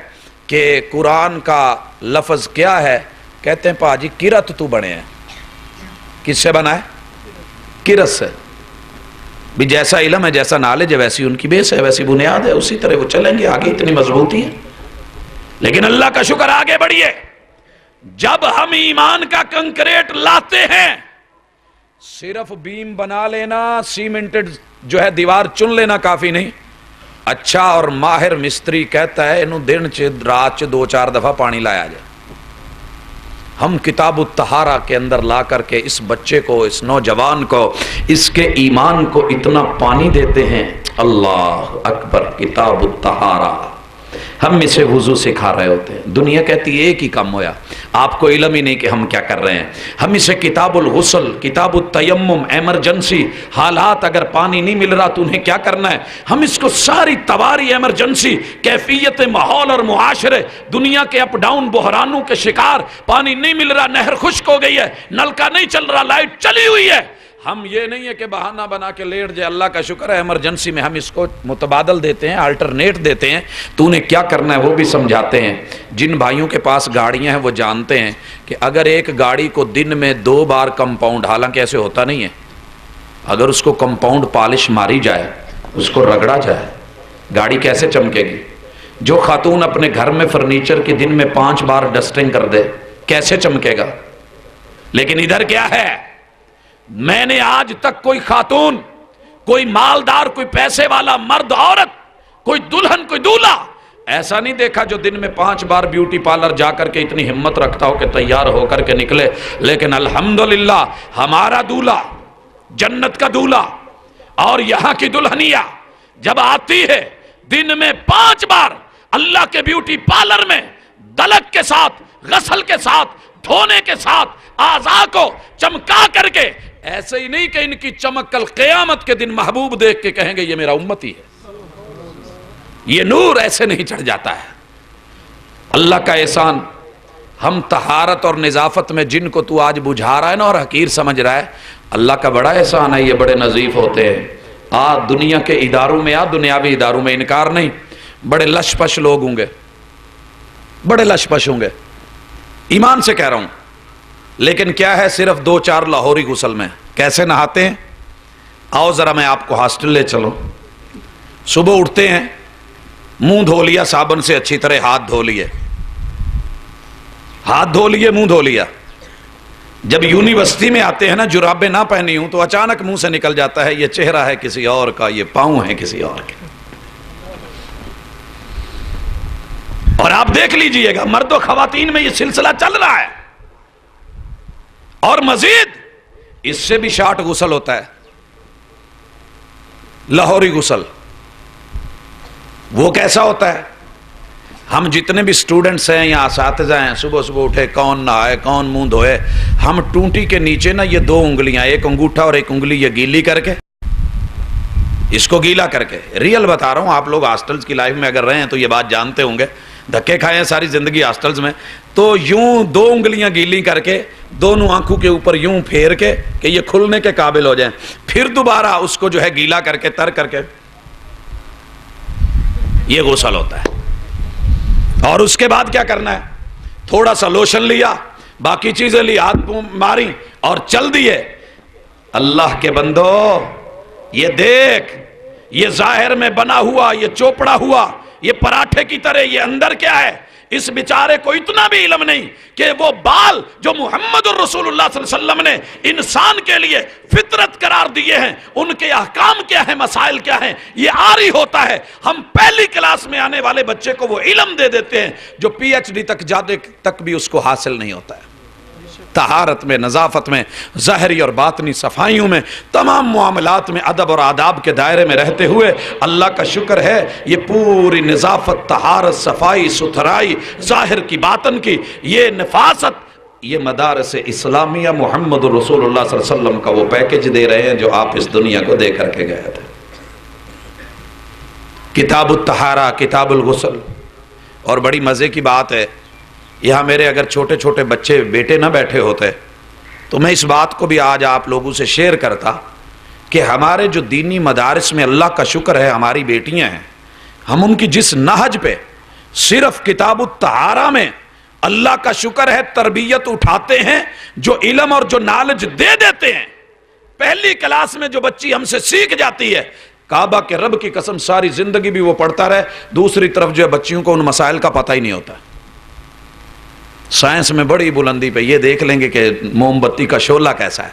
کہ قرآن کا لفظ کیا ہے، کہتے ہیں پاجی کرت تو بنے ہیں. کس سے بنا ہے؟ کرت سے. بھی جیسا علم ہے، جیسا نالج ہے، ویسی ان کی بیس ہے، ویسی بنیاد ہے، اسی طرح وہ چلیں گے آگے. اتنی مضبوطی ہے. لیکن اللہ کا شکر، آگے بڑھیے. جب ہم ایمان کا کنکریٹ لاتے ہیں، صرف بیم بنا لینا، سیمنٹڈ جو ہے دیوار چن لینا کافی نہیں. اچھا اور ماہر مستری کہتا ہے انہوں دن رات 2-4 دفعہ پانی لایا جائے. ہم کتاب الطہارہ کے اندر لا کر کے اس بچے کو، اس نوجوان کو، اس کے ایمان کو اتنا پانی دیتے ہیں. اللہ اکبر. کتاب الطہارہ ہم اسے وضو سکھا رہے ہوتے ہیں. دنیا کہتی ہے ایک ہی کام ہویا، آپ کو علم ہی نہیں کہ ہم کیا کر رہے ہیں. ہم اسے کتاب الغسل، کتاب التیمم، ایمرجنسی حالات، اگر پانی نہیں مل رہا تو انہیں کیا کرنا ہے، ہم اس کو ساری تواری ایمرجنسی، کیفیت ماحول اور معاشرے، دنیا کے اپ ڈاؤن بحرانوں کے شکار، پانی نہیں مل رہا، نہر خشک ہو گئی ہے، نل کا نہیں چل رہا، لائٹ چلی ہوئی ہے. ہم یہ نہیں ہے کہ بہانہ بنا کے لیٹ جائے. اللہ کا شکر ہے ایمرجنسی میں ہم اس کو متبادل دیتے ہیں، الٹرنیٹ دیتے ہیں. تو انہیں کیا کرنا ہے وہ بھی سمجھاتے ہیں. جن بھائیوں کے پاس گاڑیاں ہیں وہ جانتے ہیں کہ اگر ایک گاڑی کو دن میں 2 بار کمپاؤنڈ، حالانکہ ایسے ہوتا نہیں ہے، اگر اس کو کمپاؤنڈ پالش ماری جائے، اس کو رگڑا جائے، گاڑی کیسے چمکے گی؟ جو خاتون اپنے گھر میں فرنیچر کے دن میں 5 بار ڈسٹنگ کر دے، کیسے چمکے گا؟ لیکن ادھر کیا ہے؟ میں نے آج تک کوئی خاتون، کوئی مالدار، کوئی پیسے والا مرد عورت، کوئی دلہن، کوئی دولہا ایسا نہیں دیکھا جو دن میں 5 بار بیوٹی پارلر جا کر کے اتنی ہمت رکھتا ہو کہ تیار ہو کر کے نکلے. لیکن الحمدللہ ہمارا دولہا، جنت کا دولہا اور یہاں کی دلہنیا جب آتی ہے دن میں 5 بار اللہ کے بیوٹی پارلر میں دلک کے ساتھ، غسل کے ساتھ، دھونے کے ساتھ اعضاء کو چمکا کر کے، ایسے ہی نہیں کہ ان کی چمک کل قیامت کے دن محبوب دیکھ کے کہیں گے یہ میرا امتی ہے. یہ نور ایسے نہیں چڑھ جاتا ہے. اللہ کا احسان، ہم طہارت اور نظافت میں جن کو تو آج بجھا رہا ہے نا اور حقیر سمجھ رہا ہے، اللہ کا بڑا احسان ہے. یہ بڑے نظیف ہوتے ہیں. دنیا کے اداروں میں، دنیاوی اداروں میں، انکار نہیں، بڑے لش پش لوگ ہوں گے، بڑے لش پش ہوں گے، ایمان سے کہہ رہا ہوں. لیکن کیا ہے، صرف 2-4 لاہوری غسل میں کیسے نہاتے ہیں؟ آؤ ذرا میں آپ کو ہاسٹل لے چلوں. صبح اٹھتے ہیں، منہ دھو لیا صابن سے اچھی طرح، ہاتھ دھو لیے، منہ دھو لیا. جب یونیورسٹی میں آتے ہیں نا، جرابیں نہ پہنی ہوں تو اچانک منہ سے نکل جاتا ہے یہ چہرہ ہے کسی اور کا، یہ پاؤں ہے کسی اور کے. اور آپ دیکھ لیجئے گا مرد و خواتین میں یہ سلسلہ چل رہا ہے. اور مزید اس سے بھی شارٹ غسل ہوتا ہے، لاہوری غسل۔ وہ کیسا ہوتا ہے؟ ہم جتنے بھی سٹوڈنٹس ہیں یا اساتذہ ہیں، صبح صبح اٹھے کون نہائے کون منہ دھوئے، ہم ٹونٹی کے نیچے نا یہ 2 انگلیاں، ایک انگوٹھا اور ایک انگلی، یہ گیلی کر کے، اس کو گیلا کر کے، ریئل بتا رہا ہوں، آپ لوگ ہاسٹلز کی لائف میں اگر رہے ہیں تو یہ بات جانتے ہوں گے، دھکے کھائے ہیں ساری زندگی ہاسٹلز میں، تو یوں 2 انگلیاں گیلی کر کے دونوں آنکھوں کے اوپر یوں پھیر کے کہ یہ کھلنے کے قابل ہو جائیں، پھر دوبارہ اس کو جو ہے گیلا کر کے تر کر کے، یہ غسل ہوتا ہے۔ اور اس کے بعد کیا کرنا ہے؟ تھوڑا سا لوشن لیا، باقی چیزیں لی، ہاتھ ماری اور چل دیے۔ اللہ کے بندو، یہ دیکھ، یہ ظاہر میں بنا ہوا، یہ چوپڑا ہوا، یہ پراٹھے کی طرح، یہ اندر کیا ہے؟ اس بیچارے کو اتنا بھی علم نہیں کہ وہ بال جو محمد الرسول اللہ صلی اللہ علیہ وسلم نے انسان کے لیے فطرت قرار دیے ہیں، ان کے احکام کیا ہیں، مسائل کیا ہیں، یہ آری ہوتا ہے۔ ہم پہلی کلاس میں آنے والے بچے کو وہ علم دے دیتے ہیں جو پی ایچ ڈی تک جانے تک بھی اس کو حاصل نہیں ہوتا ہے۔ طہارت میں، نظافت میں، ظاہری اور باطنی صفائیوں میں، تمام معاملات میں ادب اور آداب کے دائرے میں رہتے ہوئے اللہ کا شکر ہے یہ پوری نظافت، طہارت، صفائی، ستھرائی، ظاہر کی باطن کی، یہ نفاست، یہ مدارس اسلامیہ محمد رسول اللہ صلی اللہ علیہ وسلم کا وہ پیکج دے رہے ہیں جو آپ اس دنیا کو دے کر کے گئے تھے۔ کتاب الطہارہ، کتاب الغسل۔ اور بڑی مزے کی بات ہے، یہاں میرے اگر چھوٹے چھوٹے بچے بیٹے نہ بیٹھے ہوتے تو میں اس بات کو بھی آج آپ لوگوں سے شیئر کرتا کہ ہمارے جو دینی مدارس میں اللہ کا شکر ہے ہماری بیٹیاں ہیں، ہم ان کی جس نہج پہ صرف کتاب الطہارہ میں اللہ کا شکر ہے تربیت اٹھاتے ہیں، جو علم اور جو نالج دے دیتے ہیں، پہلی کلاس میں جو بچی ہم سے سیکھ جاتی ہے، کعبہ کے رب کی قسم ساری زندگی بھی وہ پڑھتا رہے، دوسری طرف جو ہے بچیوں کو ان مسائل کا پتہ ہی نہیں ہوتا۔ سائنس میں بڑی بلندی پہ یہ دیکھ لیں گے کہ موم بتی کا شعلہ کیسا ہے،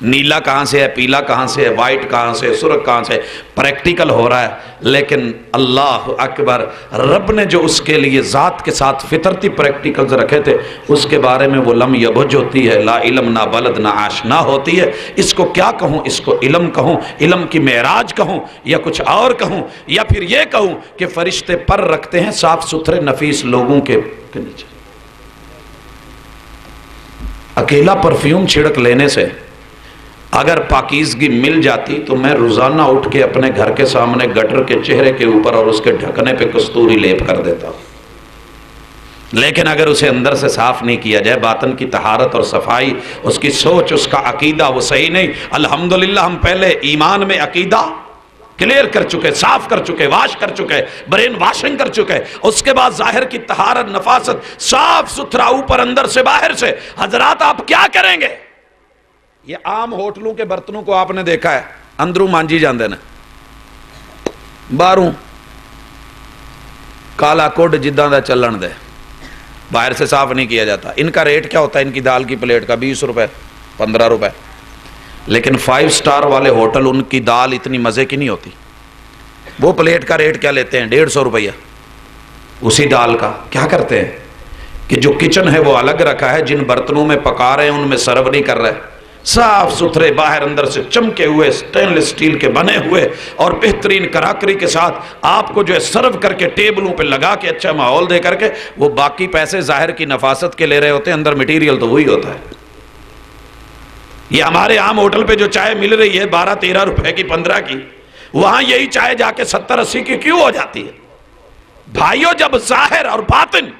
نیلا کہاں سے ہے، پیلا کہاں سے ہے، وائٹ کہاں سے ہے، سرخ کہاں سے ہے، پریکٹیکل ہو رہا ہے۔ لیکن اللہ اکبر، رب نے جو اس کے لیے ذات کے ساتھ فطرتی پریکٹیکلز رکھے تھے، اس کے بارے میں وہ لم یبج ہوتی ہے، لا علم نہ بلد نہ آشنا ہوتی ہے۔ اس کو کیا کہوں؟ اس کو علم کہوں، علم کی معراج کہوں، یا کچھ اور کہوں، یا پھر یہ کہوں کہ فرشتے پر رکھتے ہیں صاف ستھرے نفیس لوگوں کے نیچے۔ اکیلا پرفیوم چھڑک لینے سے اگر پاکیزگی مل جاتی تو میں روزانہ اٹھ کے اپنے گھر کے سامنے گٹر کے چہرے کے اوپر اور اس کے ڈھکنے پہ کستوری لیپ کر دیتا ہوں۔ لیکن اگر اسے اندر سے صاف نہیں کیا جائے، باطن کی طہارت اور صفائی، اس کی سوچ، اس کا عقیدہ وہ صحیح نہیں۔ الحمدللہ ہم پہلے ایمان میں عقیدہ کلیئر کر چکے، صاف کر چکے، واش کر چکے، برین واشنگ کر چکے، اس کے بعد ظاہر کی طہارت، نفاست، صاف ستھرا اوپر اندر سے باہر سے۔ حضرات آپ کیا کریں گے؟ یہ عام ہوٹلوں کے برتنوں کو آپ نے دیکھا ہے، اندروں مانجی جاندے نے، باہروں کالا کوڈ جداں دا چلن دے، باہر سے صاف نہیں کیا جاتا۔ ان کا ریٹ کیا ہوتا ہے ان کی دال کی پلیٹ کا؟ 20 روپے، 15 روپے۔ لیکن 5 سٹار والے ہوٹل ان کی دال اتنی مزے کی نہیں ہوتی، وہ پلیٹ کا ریٹ کیا لیتے ہیں؟ 150 روپیہ اسی دال کا۔ کیا کرتے ہیں کہ جو کچن ہے وہ الگ رکھا ہے، جن برتنوں میں پکا رہے ہیں ان میں سرو نہیں کر رہے، صاف ستھرے باہر اندر سے چمکے ہوئے سٹینلیس سٹیل کے بنے ہوئے اور بہترین کراکری کے ساتھ آپ کو جو ہے سرو کر کے ٹیبلوں پہ لگا کے اچھا ماحول دے کر کے، وہ باقی پیسے ظاہر کی نفاست کے لے رہے ہوتے ہیں، اندر مٹیریل تو وہی ہوتا ہے۔ یہ ہمارے عام ہوٹل پہ جو چائے مل رہی ہے 12-13 روپے کی، 15 کی، وہاں یہی چائے جا کے 70-80 کی کیوں ہو جاتی ہے؟ بھائیو، جب ظاہر اور باطن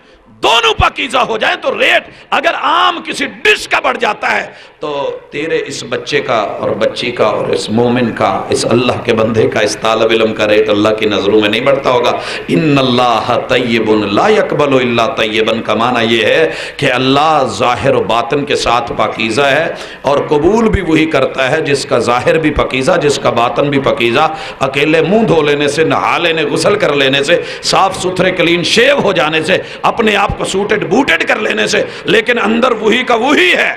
دونوں پاکیزہ ہو جائیں تو ریٹ اگر عام کسی ڈش کا بڑھ جاتا ہے تو تیرے اس بچے کا اور بچی کا اور اس مومن کا، اس اللہ کے بندے کا، اس طالب علم کا ریٹ اللہ کی نظروں میں نہیں بڑھتا ہوگا۔ ان اللہ طیب لا یقبل الا طیبا کا معنی یہ ہے کہ اللہ ظاہر و باطن کے ساتھ پاکیزہ ہے اور قبول بھی وہی کرتا ہے جس کا ظاہر بھی پاکیزہ، جس کا باطن بھی پاکیزہ۔ اکیلے منہ دھو لینے سے، نہا لینے، غسل کر لینے سے، صاف ستھرے کلین شیو ہو جانے سے، اپنے آپ کو سوٹڈ بوٹڈ کر لینے سے، لیکن اندر وہی کا وہی ہے،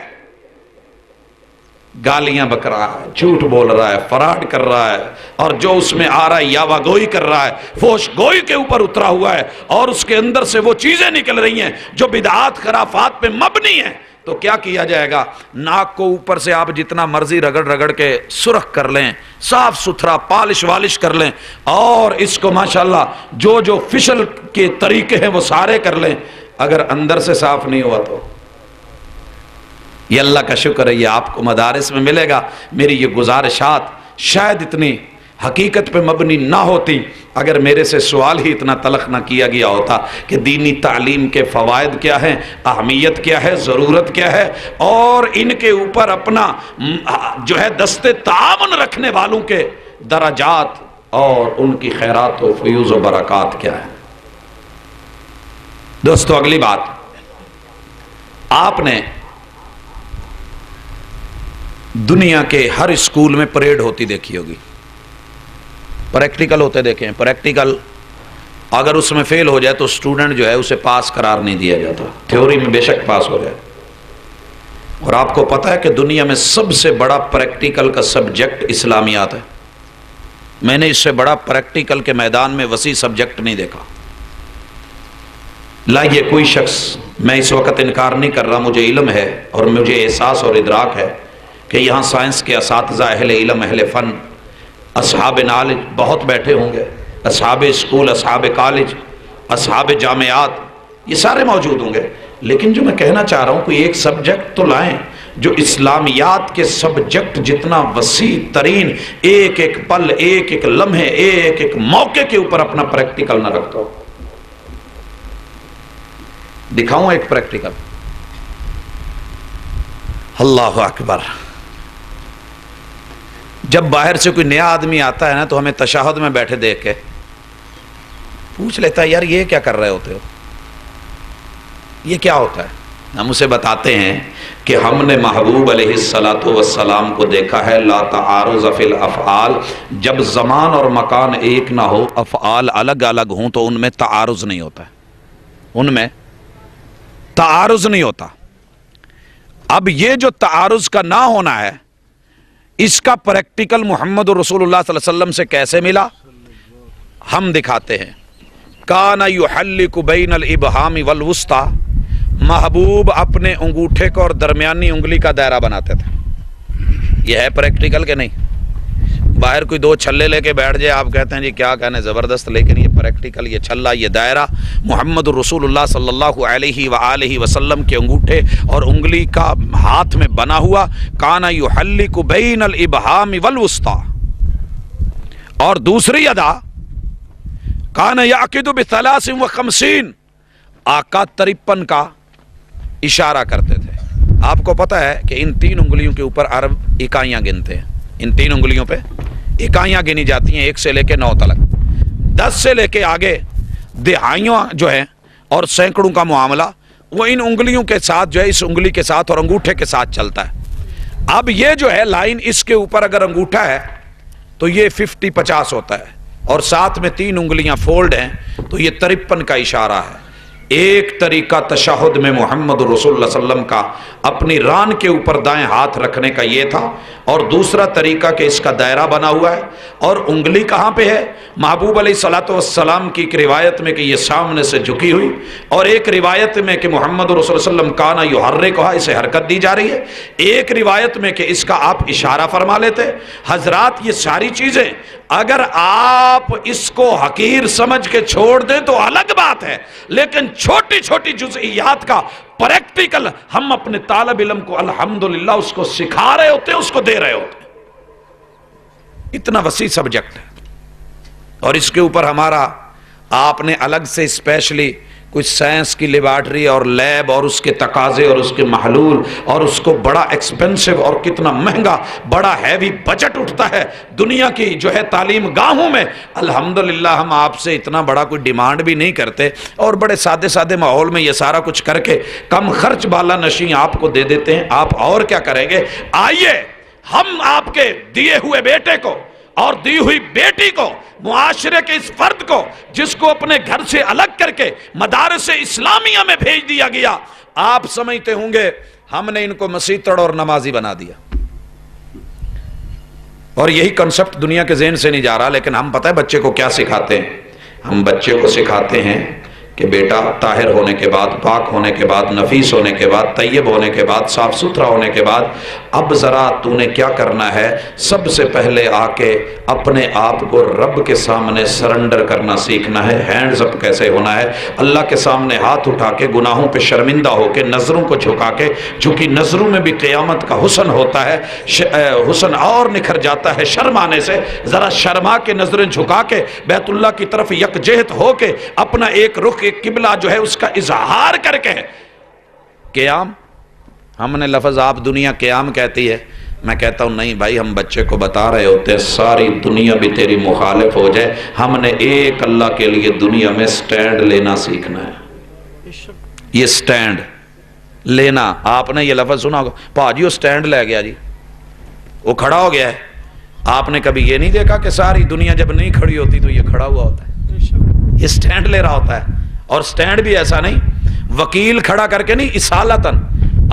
گالیاں بک رہا ہے، جھوٹ بول رہا ہے، فراڈ کر رہا ہے، اور جو اس میں آ رہا ہے یاوہ گوئی کر رہا ہے، فوش گوئی کے اوپر اترا ہوا ہے، اور اس کے اندر سے وہ چیزیں نکل رہی ہیں جو بدعات خرافات پہ مبنی ہیں۔ تو کیا کیا جائے گا؟ ناک کو اوپر سے آپ جتنا مرضی رگڑ رگڑ کے سرخ کر لیں، صاف ستھرا پالش والش کر لیں، اور اس کو ماشاءاللہ جو فشل کے طریقے ہیں وہ سارے کر لیں، اگر اندر سے صاف نہیں ہوا تو یہ اللہ کا شکر ہے، یہ آپ کو مدارس میں ملے گا۔ میری یہ گزارشات شاید اتنی حقیقت پہ مبنی نہ ہوتی اگر میرے سے سوال ہی اتنا تلخ نہ کیا گیا ہوتا کہ دینی تعلیم کے فوائد کیا ہیں، اہمیت کیا ہے، ضرورت کیا ہے، اور ان کے اوپر اپنا جو ہے دست تعاون رکھنے والوں کے درجات اور ان کی خیرات و فیوز و برکات کیا ہے۔ دوستو اگلی بات، آپ نے دنیا کے ہر اسکول میں پریڈ ہوتی دیکھی ہوگی، پریکٹیکل ہوتے دیکھیں۔ پریکٹیکل اگر اس میں فیل ہو جائے تو اسٹوڈنٹ جو ہے اسے پاس قرار نہیں دیا جاتا، تھیوری میں بے شک پاس ہو جائے۔ اور آپ کو پتہ ہے کہ دنیا میں سب سے بڑا پریکٹیکل کا سبجیکٹ اسلامیات ہے۔ میں نے اس سے بڑا پریکٹیکل کے میدان میں وسیع سبجیکٹ نہیں دیکھا۔ لائیے کوئی شخص، میں اس وقت انکار نہیں کر رہا، مجھے علم ہے اور مجھے احساس اور ادراک ہے کہ یہاں سائنس کے اساتذہ، اہل علم، اہل فن، اصحاب نالج بہت بیٹھے ہوں گے، اصحاب اسکول، اصحاب کالج، اصحاب جامعات، یہ سارے موجود ہوں گے، لیکن جو میں کہنا چاہ رہا ہوں کوئی ایک سبجیکٹ تو لائیں جو اسلامیات کے سبجیکٹ جتنا وسیع ترین، ایک ایک پل، ایک ایک لمحے، ایک ایک موقع کے اوپر اپنا پریکٹیکل نہ رکھتا ہو۔ دکھاؤں ایک پریکٹیکل؟ اللہ اکبر۔ جب باہر سے کوئی نیا آدمی آتا ہے نا تو ہمیں تشہد میں بیٹھے دیکھ کے پوچھ لیتا ہے یار یہ کیا کر رہے ہوتے ہو، یہ کیا ہوتا ہے؟ ہم اسے بتاتے ہیں کہ ہم نے محبوب علیہ السلام کو دیکھا ہے لا تعارض فی الافعال، جب زمان اور مکان ایک نہ ہو، افعال الگ الگ ہوں تو ان میں تعارض نہیں ہوتا ہے، ان میں تعارض نہیں ہوتا۔ اب یہ جو تعارض کا نہ ہونا ہے، اس کا پریکٹیکل محمد رسول اللہ صلی اللہ علیہ وسلم سے کیسے ملا؟ ہم دکھاتے ہیں۔ کان یحلق بین الابہام والوسطی، محبوب اپنے انگوٹھے کو اور درمیانی انگلی کا دائرہ بناتے تھے۔ یہ ہے پریکٹیکل کہ نہیں؟ باہر کوئی دو چھلے لے کے بیٹھ جائے، آپ کہتے ہیں جی کیا کہنے زبردست، لیکن یہ پریکٹیکل، یہ چھلا، یہ دائرہ محمد رسول اللہ صلی اللہ علیہ وآلہ وسلم کے انگوٹھے اور انگلی کا ہاتھ میں بنا ہوا۔ کان یحلق بین الابہام والوسطی۔ اور دوسری ادا، کان یعقد ب53، آقا 53 کا اشارہ کرتے تھے۔ آپ کو پتہ ہے کہ ان 3 انگلیوں کے اوپر عرب اکائیاں گنتے ہیں، ان 3 انگلیوں پہ اکائیاں گنی جاتی ہیں، 1 سے لے کے 9 تک، 10 سے لے کے آگے دہائیوں جو ہیں اور سینکڑوں کا معاملہ وہ ان انگلیوں کے ساتھ جو ہے، اس انگلی کے ساتھ اور انگوٹھے کے ساتھ چلتا ہے۔ اب یہ جو ہے لائن، اس کے اوپر اگر انگوٹھا ہے تو یہ 50-50 ہوتا ہے، اور ساتھ میں 3 انگلیاں فولڈ ہیں تو یہ 53 کا اشارہ ہے۔ ایک طریقہ تشہد میں محمد رسول اللہ صلی اللہ علیہ وسلم کا اپنی ران کے اوپر دائیں ہاتھ رکھنے کا یہ تھا، اور دوسرا طریقہ کہ اس کا دائرہ بنا ہوا ہے، اور انگلی کہاں پہ ہے؟ محبوب علیہ السلام کی ایک روایت میں کہ یہ سامنے سے جھکی ہوئی، اور ایک روایت میں کہ محمد رسول اللہ صلی اللہ علیہ وسلم کانا یحرکھا، اسے حرکت دی جا رہی ہے، ایک روایت میں کہ اس کا آپ اشارہ فرما لیتے۔ حضرات یہ ساری چیزیں اگر آپ اس کو حقیر سمجھ کے چھوڑ دیں تو الگ بات ہے، لیکن چھوٹی چھوٹی جزئیات کا پریکٹیکل ہم اپنے طالب علم کو الحمدللہ اس کو سکھا رہے ہوتے ہیں، اس کو دے رہے ہوتے ہیں۔ اتنا وسیع سبجیکٹ ہے، اور اس کے اوپر ہمارا آپ نے الگ سے اسپیشلی کچھ سائنس کی لیبارٹری اور لیب اور اس کے تقاضے اور اس کے محلول اور اس کو بڑا ایکسپینسو اور کتنا مہنگا بڑا ہیوی بجٹ اٹھتا ہے دنیا کی جو ہے تعلیم گاہوں میں۔ الحمدللہ ہم آپ سے اتنا بڑا کوئی ڈیمانڈ بھی نہیں کرتے، اور بڑے سادے سادے ماحول میں یہ سارا کچھ کر کے کم خرچ بالا نشیں آپ کو دے دیتے ہیں۔ آپ اور کیا کریں گے؟ آئیے ہم آپ کے دیے ہوئے بیٹے کو اور دی ہوئی بیٹی کو، معاشرے کے اس فرد کو جس کو اپنے گھر سے الگ کر کے مدارس اسلامیہ میں بھیج دیا گیا، آپ سمجھتے ہوں گے ہم نے ان کو مسیطڑ اور نمازی بنا دیا، اور یہی کنسپٹ دنیا کے ذہن سے نہیں جا رہا۔ لیکن ہم پتہ ہے بچے کو کیا سکھاتے ہیں؟ ہم بچے کو سکھاتے ہیں کہ بیٹا طاہر ہونے کے بعد، پاک ہونے کے بعد، نفیس ہونے کے بعد، طیب ہونے کے بعد، صاف ستھرا ہونے کے بعد اب ذرا تو نے کیا کرنا ہے، سب سے پہلے آ کے اپنے آپ کو رب کے سامنے سرنڈر کرنا سیکھنا ہے۔ ہینڈز اپ کیسے ہونا ہے، اللہ کے سامنے ہاتھ اٹھا کے، گناہوں پہ شرمندہ ہو کے، نظروں کو جھکا کے، چونکہ نظروں میں بھی قیامت کا حسن ہوتا ہے، حسن اور نکھر جاتا ہے شرم آنے سے، ذرا شرما کے نظریں جھکا کے بیت اللہ کی طرف یکجہت ہو کے اپنا ایک رخ، ایک قبلہ جو ہے اس کا اظہار کر کے قیام۔ ہم نے لفظ آپ دنیا قیام کہتی ہے، میں کہتا ہوں نہیں بھائی، ہم بچے کو بتا رہے ہوتے ہیں ساری دنیا بھی تیری مخالف ہو جائے، ہم نے ایک اللہ کے لیے دنیا میں سٹینڈ لینا سیکھنا ہے۔ یہ سٹینڈ لینا، آپ نے یہ لفظ سنا ہوگا، پاجی وہ سٹینڈ لے گیا جی، وہ کھڑا ہو گیا ہے۔ آپ نے کبھی یہ نہیں دیکھا کہ ساری دنیا جب نہیں کھڑی ہوتی تو یہ کھڑا ہوا ہوتا ہے، یہ سٹینڈ لے رہا ہوتا ہے۔ اور سٹینڈ بھی ایسا نہیں وکیل کھڑا کر کے نہیں، اصالتاً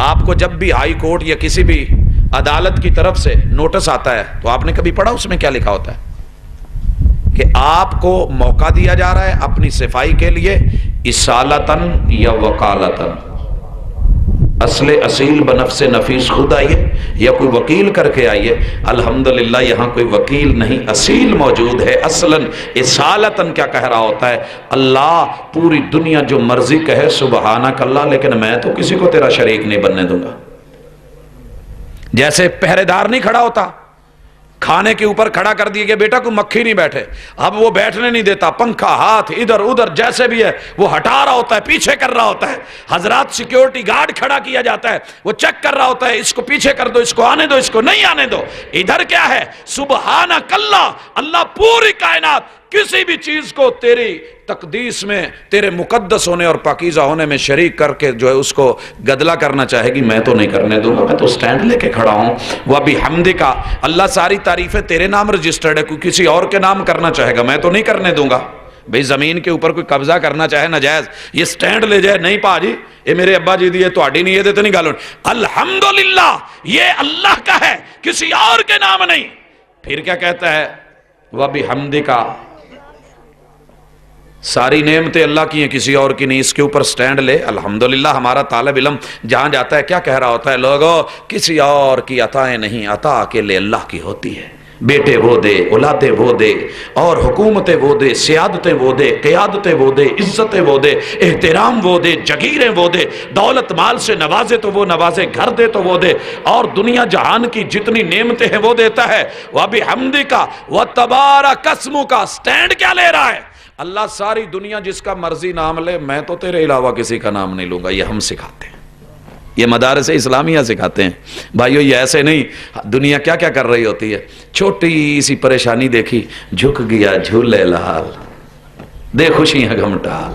آپ کو جب بھی ہائی کورٹ یا کسی بھی عدالت کی طرف سے نوٹس آتا ہے تو آپ نے کبھی پڑھا اس میں کیا لکھا ہوتا ہے کہ آپ کو موقع دیا جا رہا ہے اپنی صفائی کے لیے، اصالتاً یا وکالتاً، اصل اصیل بنفس نفیس خود آئیے یا کوئی وکیل کر کے آئیے۔ الحمدللہ یہاں کوئی وکیل نہیں، اصیل موجود ہے۔ اصلاً اصالتاً کیا کہہ رہا ہوتا ہے، اللہ پوری دنیا جو مرضی کہے سبحانک اللہ، لیکن میں تو کسی کو تیرا شریک نہیں بننے دوں گا۔ جیسے پہرے دار نہیں کھڑا ہوتا، کھانے کے اوپر کھڑا کر دیے کہ بیٹا کوئی مکھی نہیں بیٹھے، اب وہ بیٹھنے نہیں دیتا، پنکھا ہاتھ ادھر ادھر جیسے بھی ہے وہ ہٹا رہا ہوتا ہے، پیچھے کر رہا ہوتا ہے۔ حضرات سیکیورٹی گارڈ کھڑا کیا جاتا ہے، وہ چیک کر رہا ہوتا ہے، اس کو پیچھے کر دو، اس کو آنے دو، اس کو نہیں آنے دو۔ ادھر کیا ہے، سبحانک اللہ، اللہ پوری کائنات کسی بھی چیز کو تیری تقدیس میں، تیرے مقدس ہونے اور پاکیزہ ہونے میں شریک کر کے جو ہے اس کو گدلا کرنا چاہے گی، میں تو نہیں کرنے دوں گا، میں تو سٹینڈ لے کے کھڑا ہوں۔ وَبِحَمْدِكَ، اللہ ساری تعریفیں تیرے نام رجسٹرڈ ہے، کوئی کسی اور کے نام کرنا چاہے گا میں تو نہیں کرنے دوں گا۔ بھئی زمین کے اوپر کوئی قبضہ کرنا چاہے ناجائز، یہ سٹینڈ لے جائے، نہیں پا جی یہ میرے ابا جی دیے تو آڑی نہیں یہ دیتے نہیں گالوں، الحمدللہ یہ اللہ کا ہے، کسی اور کے نام نہیں۔ پھر کیا کہتا ہے، وَبِحَمْدِكَ، ساری نعمتیں اللہ کی ہیں کسی اور کی نہیں، اس کے اوپر سٹینڈ لے۔ الحمدللہ ہمارا طالب علم جہاں جاتا ہے کیا کہہ رہا ہوتا ہے، لوگوں کسی اور کی عطائیں نہیں، عطا اکیلے اللہ کی ہوتی ہے۔ بیٹے وہ دے، اولادیں وہ دے، اور حکومتیں وہ دے، سیادتیں وہ دے، قیادتیں وہ دے، عزتیں وہ دے، احترام وہ دے، جگیریں وہ دے، دولت مال سے نوازے تو وہ نوازے، گھر دے تو وہ دے، اور دنیا جہان کی جتنی نعمتیں ہیں وہ دیتا ہے۔ وَبِحَمْدِكَ وَتَبَارَكَ اسْمُكَ، سٹینڈ کیا لے رہا ہے، اللہ ساری دنیا جس کا مرضی نام لے، میں تو تیرے علاوہ کسی کا نام نہیں لوں گا۔ یہ ہم سکھاتے ہیں، یہ مدارس اسلامیہ سکھاتے ہیں۔ بھائیو یہ ایسے نہیں، دنیا کیا کیا کر رہی ہوتی ہے، چھوٹی سی پریشانی دیکھی، جھک گیا جھولے لال، دے خوشیاں گھمٹال،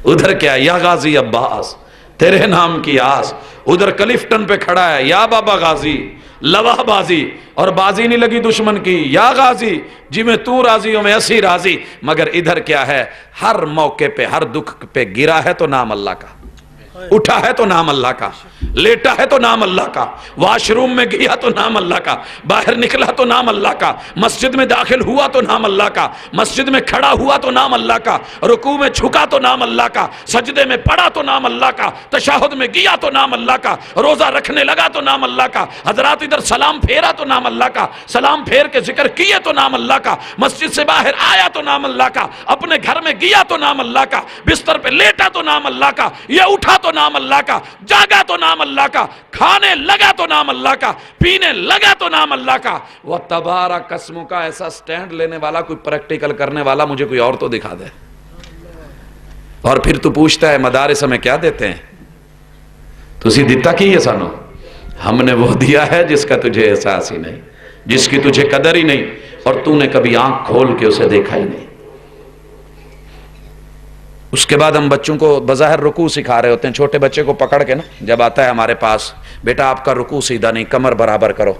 ادھر کیا یا غازی عباس تیرے نام کی آس، ادھر کلفٹن پہ کھڑا ہے یا بابا غازی، لوا بازی، اور بازی نہیں لگی دشمن کی، یا غازی جی میں تو راضی ہوں میں اسی راضی۔ مگر ادھر کیا ہے، ہر موقع پہ ہر دکھ پہ گرا ہے تو نام اللہ کا، اٹھا ہے تو نام اللہ کا، لیٹا ہے تو نام اللہ کا، واش روم میں گیا تو نام اللہ کا، باہر نکلا تو نام اللہ کا، مسجد میں داخل ہوا تو نام اللہ کا، مسجد میں کھڑا ہوا تو نام اللہ کا، رکوع میں جھکا تو نام اللہ کا، سجدے میں پڑا تو نام اللہ کا، تشہد میں گیا تو نام اللہ کا، روزہ رکھنے لگا تو نام اللہ کا، حضرات ادھر سلام پھیرا تو نام اللہ کا، سلام پھیر کے ذکر کیے تو نام اللہ کا، مسجد سے باہر آیا تو نام اللہ کا، اپنے گھر میں گیا تو نام اللہ کا، بستر پہ لیٹا تو نام اللہ کا، یہ اٹھا تو نام اللہ کا، جاگا تو نام اللہ کا، کھانے لگا تو نام اللہ کا، پینے لگا تو نام اللہ کا۔ وَتَبَارَكَ اسْمُكَ، ایسا سٹینڈ لینے والا کوئی پریکٹیکل کرنے والا مجھے کوئی اور تو دکھا دے۔ اور پھر تو پوچھتا ہے مدارس ہمیں کیا دیتے ہیں، تو اسی دیتا کی ہے سانو، ہم نے وہ دیا ہے جس کا تجھے احساس ہی نہیں، جس کی تجھے قدر ہی نہیں، اور تو نے کبھی آنکھ کھول کے اسے دیکھا ہی نہیں۔ اس کے بعد ہم بچوں کو بظاہر رکوع سکھا رہے ہوتے ہیں، چھوٹے بچے کو پکڑ کے نا جب آتا ہے ہمارے پاس، بیٹا آپ کا رکوع سیدھا نہیں، کمر برابر کرو،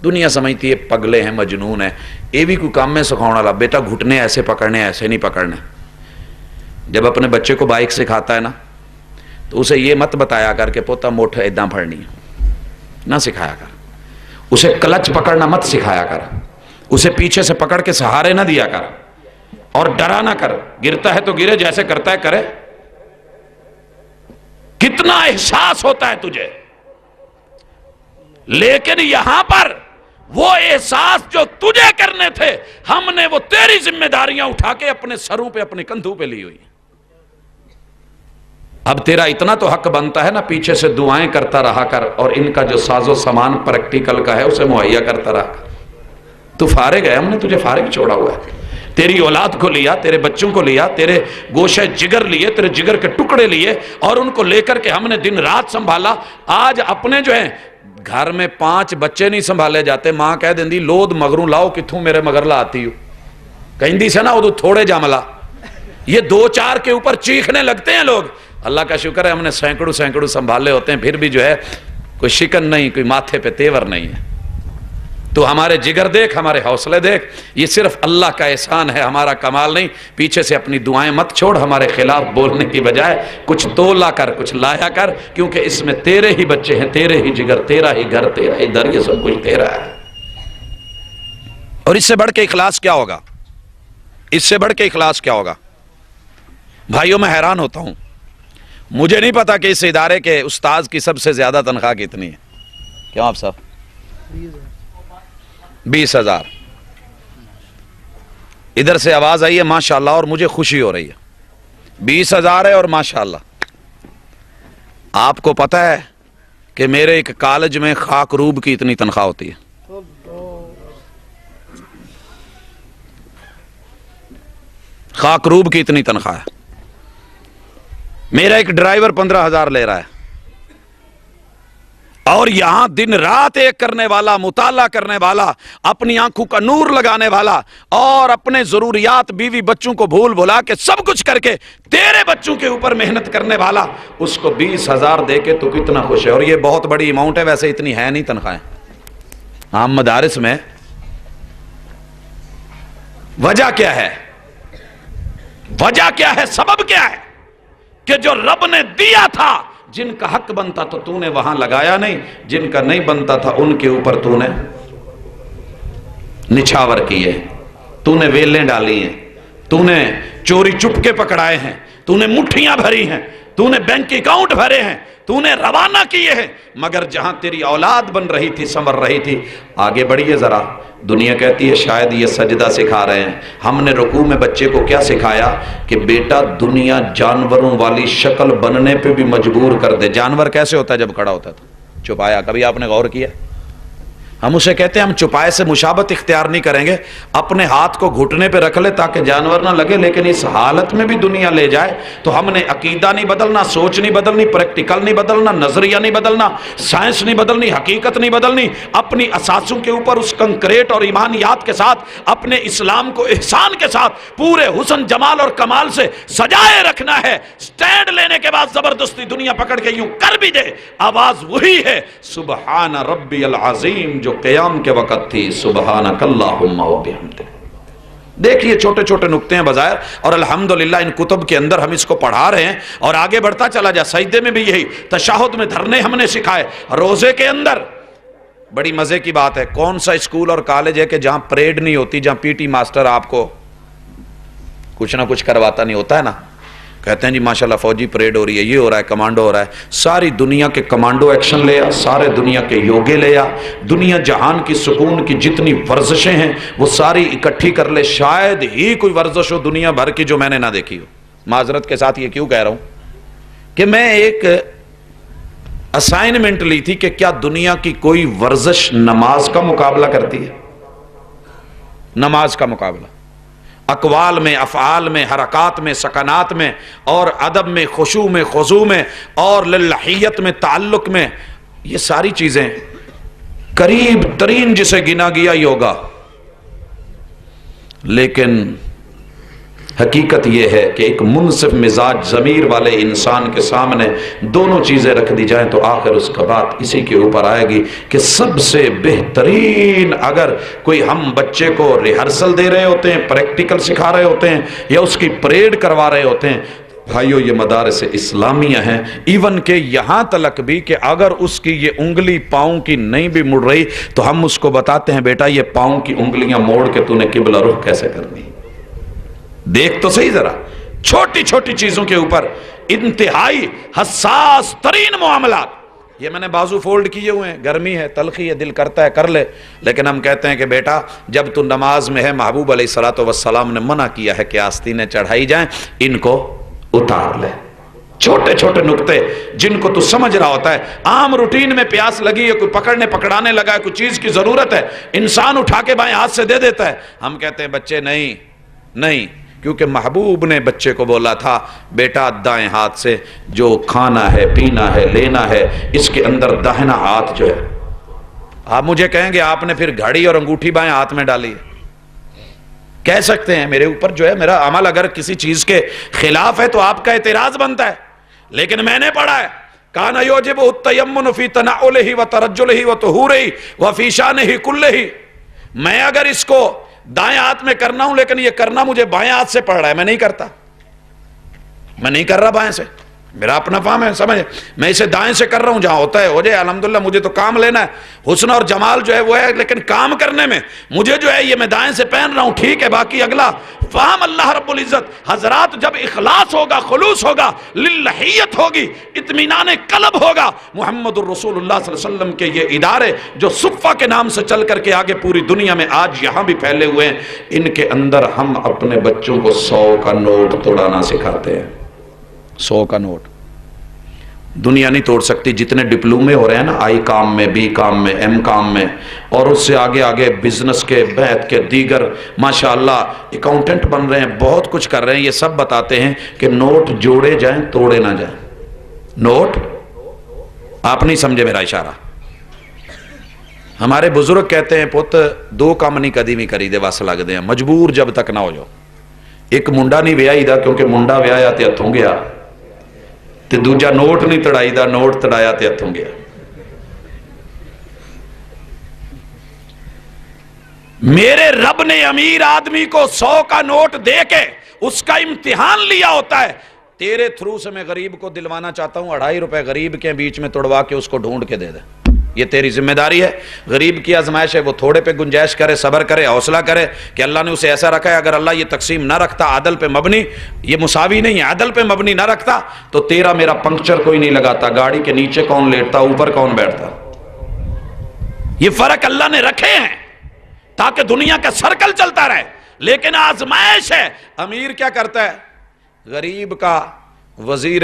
دنیا سمجھتی ہے پگلے ہیں مجنون ہیں، یہ بھی کوئی کام میں سکھاؤں والا، بیٹا گھٹنے ایسے پکڑنے ایسے نہیں پکڑنے۔ جب اپنے بچے کو بائک سکھاتا ہے نا تو اسے یہ مت بتایا کر کہ پوتا موٹھ اداں پھڑنی ہے، نہ سکھایا کر، اسے کلچ پکڑنا مت سکھایا کر، اسے پیچھے سے پکڑ کے سہارے نہ دیا کر، اور ڈرا نہ کر، گرتا ہے تو گرے، جیسے کرتا ہے کرے، کتنا احساس ہوتا ہے تجھے. لیکن یہاں پر وہ احساس جو تجھے کرنے تھے ہم نے وہ تیری ذمہ داریاں اٹھا کے اپنے سروں پہ اپنے کندھوں پہ لی ہوئی. اب تیرا اتنا تو حق بنتا ہے نا پیچھے سے دعائیں کرتا رہا کر اور ان کا جو ساز و سامان پریکٹیکل کا ہے اسے مہیا کرتا رہا کر. تو فارغ ہے, ہم نے تجھے فارغ چھوڑا ہوا ہے. تیری اولاد کو لیا, تیرے بچوں کو لیا, تیرے گوشہ جگر لیے, تیرے جگر کے ٹکڑے لیے اور ان کو لے کر کے ہم نے دن رات سنبھالا. آج اپنے جو ہیں گھر میں 5 بچے نہیں سنبھالے جاتے, ماں کہہ دیندی لود مگروں لاؤ کتھوں میرے مگر لا آتی ہو کہیں سے نا وہ تھوڑے جاملہ. یہ 2-4 کے اوپر چیخنے لگتے ہیں لوگ. اللہ کا شکر ہے ہم نے سینکڑوں سنبھالے ہوتے ہیں, پھر بھی جو ہے کوئی شکن نہیں, کوئی ماتھے پہ تیور نہیں ہے. تو ہمارے جگر دیکھ, ہمارے حوصلے دیکھ, یہ صرف اللہ کا احسان ہے, ہمارا کمال نہیں. پیچھے سے اپنی دعائیں مت چھوڑ, ہمارے خلاف بولنے کی بجائے کچھ تولا کر, کچھ لایا کر, کیونکہ اس میں تیرے ہی بچے ہیں, تیرے ہی جگر, تیرا ہی گھر, تیرا ہی در, یہ سب کچھ تیرا ہے. اور اس سے بڑھ کے اخلاص کیا ہوگا؟ اس سے بڑھ کے اخلاص کیا ہوگا؟ بھائیوں میں حیران ہوتا ہوں, مجھے نہیں پتا کہ اس ادارے کے استاذ کی سب سے زیادہ تنخواہ کتنی ہے. کیوں آپ صاحب؟ 20,000. ادھر سے آواز آئی ہے ماشاءاللہ اور مجھے خوشی ہو رہی ہے. 20,000 ہے اور ماشاءاللہ. آپ کو پتہ ہے کہ میرے ایک کالج میں خاک روب کی اتنی تنخواہ ہوتی ہے. خاک روب کی اتنی تنخواہ ہے. میرا ایک ڈرائیور 15,000 لے رہا ہے. اور یہاں دن رات ایک کرنے والا, مطالعہ کرنے والا, اپنی آنکھوں کا نور لگانے والا اور اپنے ضروریات بیوی بچوں کو بھول بھلا کے سب کچھ کر کے تیرے بچوں کے اوپر محنت کرنے والا, اس کو 20,000 دے کے تو کتنا خوش ہے. اور یہ بہت بڑی اماؤنٹ ہے, ویسے اتنی ہے نہیں تنخواہیں عام مدارس میں. وجہ کیا ہے؟ وجہ کیا ہے؟ سبب کیا ہے؟ کہ جو رب نے دیا تھا, جن کا حق بنتا تو نے وہاں لگایا نہیں, جن کا نہیں بنتا تھا ان کے اوپر تو نے نچھاور کیے, تو نے ویلیں ڈالی ہیں, تو نے چوری چپ کے پکڑائے ہیں, تو نے مٹھیاں بھری ہیں, تو نے بینک اکاؤنٹ بھرے ہیں, تو نے روانہ کیے ہیں. مگر جہاں تیری اولاد بن رہی تھی, سنور رہی تھی, آگے بڑھیے ذرا. دنیا کہتی ہے شاید یہ سجدہ سکھا رہے ہیں. ہم نے رکوع میں بچے کو کیا سکھایا کہ بیٹا دنیا جانوروں والی شکل بننے پہ بھی مجبور کر دے. جانور کیسے ہوتا ہے جب کھڑا ہوتا تھا؟ چھپایا. کبھی آپ نے غور کیا؟ ہم اسے کہتے ہیں ہم چھپائے سے مشابہت اختیار نہیں کریں گے, اپنے ہاتھ کو گھٹنے پہ رکھ لے تاکہ جانور نہ لگے. لیکن اس حالت میں بھی دنیا لے جائے تو ہم نے عقیدہ نہیں بدلنا, سوچ نہیں بدلنی, پریکٹیکل نہیں بدلنا, نظریہ نہیں بدلنا, سائنس نہیں بدلنی, حقیقت نہیں بدلنی. اپنی اساسوں کے اوپر اس کنکریٹ اور ایمانیات کے ساتھ اپنے اسلام کو احسان کے ساتھ پورے حسن جمال اور کمال سے سجائے رکھنا ہے. سٹینڈ لینے کے بعد زبردستی دنیا پکڑ کے یوں کر بھی دے, آواز وہی ہے سبحان ربی العظیم جو قیام کے وقت تھی, سبحانک اللہم و بحمدک. دیکھیے چھوٹے چھوٹے نکتے ہیں بظاہر, اور الحمدللہ ان کتب کے اندر ہم اس کو پڑھا رہے ہیں اور آگے بڑھتا چلا جا. سجدے میں بھی یہی, تشہد میں دھرنے ہم نے سکھائے, روزے کے اندر. بڑی مزے کی بات ہے, کون سا اسکول اور کالج ہے کہ جہاں پریڈ نہیں ہوتی, جہاں پی ٹی ماسٹر آپ کو کچھ نہ کچھ کرواتا نہیں ہوتا ہے نا؟ کہتے ہیں جی ماشاءاللہ فوجی پریڈ ہو رہی ہے, یہ ہو رہا ہے, کمانڈو ہو رہا ہے. ساری دنیا کے کمانڈو ایکشن لے آ, سارے دنیا کے یوگے لے آ, دنیا جہان کی سکون کی جتنی ورزشیں ہیں وہ ساری اکٹھی کر لے, شاید ہی کوئی ورزش ہو دنیا بھر کی جو میں نے نہ دیکھی ہو. معذرت کے ساتھ یہ کیوں کہہ رہا ہوں کہ میں ایک اسائنمنٹ لی تھی کہ کیا دنیا کی کوئی ورزش نماز کا مقابلہ کرتی ہے؟ نماز کا مقابلہ اقوال میں, افعال میں, حرکات میں, سکنات میں, اور ادب میں, خشوع میں, خضوع میں, اور للہیت میں, تعلق میں, یہ ساری چیزیں قریب ترین جسے گنا گیا یوگا. لیکن حقیقت یہ ہے کہ ایک منصف مزاج ضمیر والے انسان کے سامنے دونوں چیزیں رکھ دی جائیں تو آخر اس کا بات اسی کے اوپر آئے گی کہ سب سے بہترین, اگر کوئی ہم بچے کو ریہرسل دے رہے ہوتے ہیں, پریکٹیکل سکھا رہے ہوتے ہیں یا اس کی پریڈ کروا رہے ہوتے ہیں, بھائیو یہ مدارس اسلامیہ ہیں. ایون کہ یہاں تلک بھی کہ اگر اس کی یہ انگلی پاؤں کی نہیں بھی مڑ رہی تو ہم اس کو بتاتے ہیں بیٹا یہ پاؤں کی انگلیاں موڑ کے تو نے قبلہ رخ کیسے کرنی, دیکھ تو صحیح ذرا. چھوٹی چھوٹی چیزوں کے اوپر انتہائی حساس ترین معاملات. یہ میں نے بازو فولڈ کیے ہوئے ہیں، گرمی ہے، تلخی ہے، دل کرتا ہے کر لے، لیکن ہم کہتے ہیں کہ بیٹا جب تو نماز میں ہے، محبوب علیہ السلام نے منع کیا ہے کہ آستینیں چڑھائی جائیں، ان کو اتار لے. چھوٹے چھوٹے نکتے جن کو تو سمجھ رہا ہوتا ہے. عام روٹین میں پیاس لگی ہے، کوئی پکڑنے لگا ہے، کوئی چیز کی ضرورت ہے، انسان اٹھا کے بائیں ہاتھ سے دے دیتا ہے. ہم کہتے ہیں بچے نہیں، کیونکہ محبوب نے بچے کو بولا تھا بیٹا دائیں ہاتھ سے جو کھانا ہے، پینا ہے، لینا ہے، اس کے اندر داہنا ہاتھ جو ہے. آپ مجھے کہیں گے آپ نے پھر گھڑی اور انگوٹھی بائیں ہاتھ میں ڈالی. کہہ سکتے ہیں میرے اوپر جو ہے میرا عمل اگر کسی چیز کے خلاف ہے تو آپ کا اعتراض بنتا ہے، لیکن میں نے پڑھا ہے کان یوجب التیمن فی تنعلہ وترجلہ وطہورہ وفی شانہ کلہ. میں اگر اس کو دائیں ہاتھ میں کرنا ہوں، لیکن یہ کرنا مجھے بائیں ہاتھ سے پڑ رہا ہے، میں نہیں کرتا، میں نہیں کر رہا بائیں سے، میرا اپنا فہم ہے، سمجھے، میں اسے دائیں سے کر رہا ہوں، جہاں ہوتا ہے ہو جائے الحمدللہ. مجھے تو کام لینا ہے، حسن اور جمال جو ہے وہ ہے، لیکن کام کرنے میں مجھے جو ہے یہ میں دائیں سے پہن رہا ہوں، ٹھیک ہے. باقی اگلا فہم اللہ رب العزت. حضرات جب اخلاص ہوگا، خلوص ہوگا، للہیت ہوگی، اطمینان قلب ہوگا، محمد الرسول اللہ صلی اللہ علیہ وسلم کے یہ ادارے جو صفہ کے نام سے چل کر کے آگے پوری دنیا میں آج یہاں بھی پھیلے ہوئے ہیں، ان کے اندر ہم اپنے بچوں کو 100 کا نوٹ توڑانا سکھاتے ہیں. 100 کا نوٹ دنیا نہیں توڑ سکتی. جتنے ڈپلومے ہو رہے ہیں نا، آئی کام میں، بی کام میں، ایم کام میں، اور اس سے آگے بزنس کے، بیت کے، دیگر ماشاءاللہ اکاؤنٹنٹ بن رہے ہیں، بہت کچھ کر رہے ہیں. یہ سب بتاتے ہیں کہ نوٹ جوڑے جائیں توڑے نہ جائیں. نوٹ آپ نہیں سمجھے میرا اشارہ. ہمارے بزرگ کہتے ہیں پت 2 کام نہیں کدی بھی کری دے وس لگ دے ہیں، مجبور جب تک نہ ہو جاؤ. ایک منڈا نہیں ویائی دا، کیونکہ منڈا ویایا تے ہتھوں گیا، تے دوجا نوٹ نہیں تڑائی دا، نوٹ تڑایا تے ہتھوں گیا. میرے رب نے امیر آدمی کو 100 کا نوٹ دے کے اس کا امتحان لیا ہوتا ہے. تیرے تھرو سے میں غریب کو دلوانا چاہتا ہوں 2.5 روپے غریب کے بیچ میں توڑوا کے اس کو ڈھونڈ کے دے دے. یہ تیری ذمہ داری ہے. غریب کی آزمائش ہے، وہ تھوڑے پہ گنجائش کرے، صبر کرے، حوصلہ کرے کہ اللہ نے اسے ایسا رکھا ہے. اگر اللہ یہ تقسیم نہ رکھتا عدل پہ مبنی، یہ مساوی نہیں ہے، عدل پہ مبنی نہ رکھتا تو تیرا میرا پنکچر کوئی نہیں لگاتا. گاڑی کے نیچے کون لیٹتا، اوپر کون بیٹھتا. یہ فرق اللہ نے رکھے ہیں تاکہ دنیا کا سرکل چلتا رہے. لیکن آزمائش ہے. امیر کیا کرتا ہے؟ غریب کا وزیر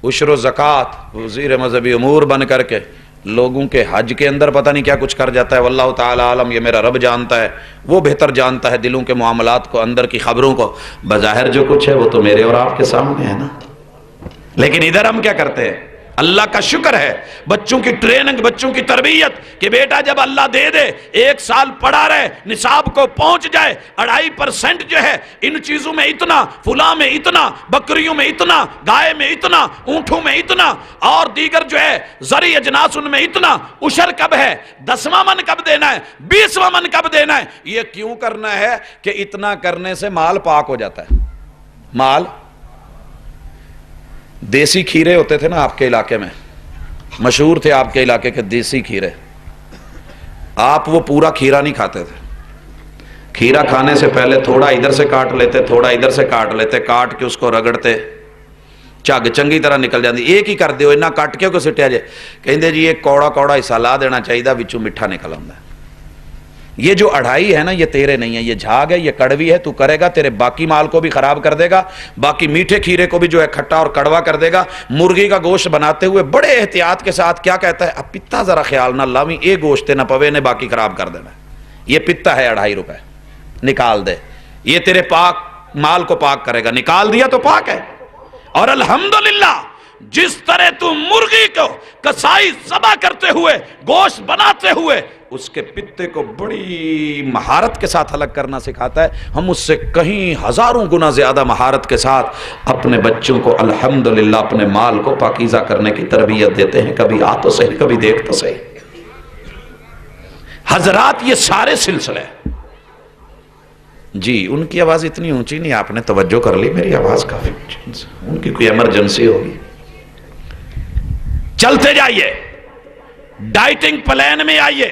عشر و زکوٰۃ، وزیر مذہبی امور بن کر کے لوگوں کے حج کے اندر پتہ نہیں کیا کچھ کر جاتا ہے. واللہ تعالی عالم، یہ میرا رب جانتا ہے، وہ بہتر جانتا ہے دلوں کے معاملات کو، اندر کی خبروں کو. بظاہر جو کچھ ہے وہ تو میرے اور آپ کے سامنے ہے نا. لیکن ادھر ہم کیا کرتے ہیں؟ اللہ کا شکر ہے بچوں کی ٹریننگ، بچوں کی تربیت کہ بیٹا جب اللہ دے دے 1 سال پڑھا رہے، نصاب کو پہنچ جائے، 2.5% جو ہے ان چیزوں میں اتنا، فلاں میں اتنا، بکریوں میں اتنا، گائے میں اتنا، اونٹوں میں اتنا، اور دیگر جو ہے زرعی اجناس ان میں اتنا. عشر کب ہے؟ 10واں من کب دینا ہے؟ 20واں من کب دینا ہے؟ یہ کیوں کرنا ہے کہ اتنا کرنے سے مال پاک ہو جاتا ہے. مال دیسی کھیرے ہوتے تھے نا آپ کے علاقے میں، مشہور تھے آپ کے علاقے کے دیسی کھیرے. آپ وہ پورا کھیرا نہیں کھاتے تھے. کھیرا کھانے سے پہلے تھوڑا ادھر سے کاٹ لیتے، تھوڑا ادھر سے کاٹ لیتے، کاٹ کے اس کو رگڑتے، جھگ چنگی طرح نکل جاتی. ایک ہی کر دیو، اتنا کٹ کے کوئی سٹیا جائے. کہندے جی ایک کوڑا کوڑا حصہ لا دینا چاہیے، وچوں میٹھا نکل آتا ہے. یہ جو 2.5 ہے نا، یہ تیرے نہیں ہے، یہ جھاگ ہے، یہ کڑوی ہے. تو کرے گا تیرے باقی مال کو بھی خراب کر دے گا، باقی میٹھے کھیرے کو بھی جو ہے کھٹا اور کڑوا کر دے گا. مرغی کا گوشت بناتے ہوئے بڑے احتیاط کے ساتھ کیا کہتا ہے؟ اب پتا ذرا خیال نہ لاویں، اے گوشت نہ پوے نے باقی خراب کر دینا. یہ پتا ہے 2.5 روپے، نکال دے. یہ تیرے پاک مال کو پاک کرے گا. نکال دیا تو پاک ہے. اور الحمدللہ جس طرح تو مرغی کو کسائی ذبح کرتے ہوئے، گوشت بناتے ہوئے اس کے پتے کو بڑی مہارت کے ساتھ الگ کرنا سکھاتا ہے، ہم اس سے کہیں ہزاروں گنا زیادہ مہارت کے ساتھ اپنے بچوں کو الحمدللہ اپنے مال کو پاکیزہ کرنے کی تربیت دیتے ہیں. کبھی آ تو صحیح، کبھی دیکھ تو صحیح. حضرات یہ سارے سلسلے جی، ان کی آواز اتنی اونچی نہیں، آپ نے توجہ کر لی، میری آواز کافی اونچی، ان کی کوئی ایمرجنسی ہوگی. چلتے جائیے، ڈائٹنگ پلان میں آئیے.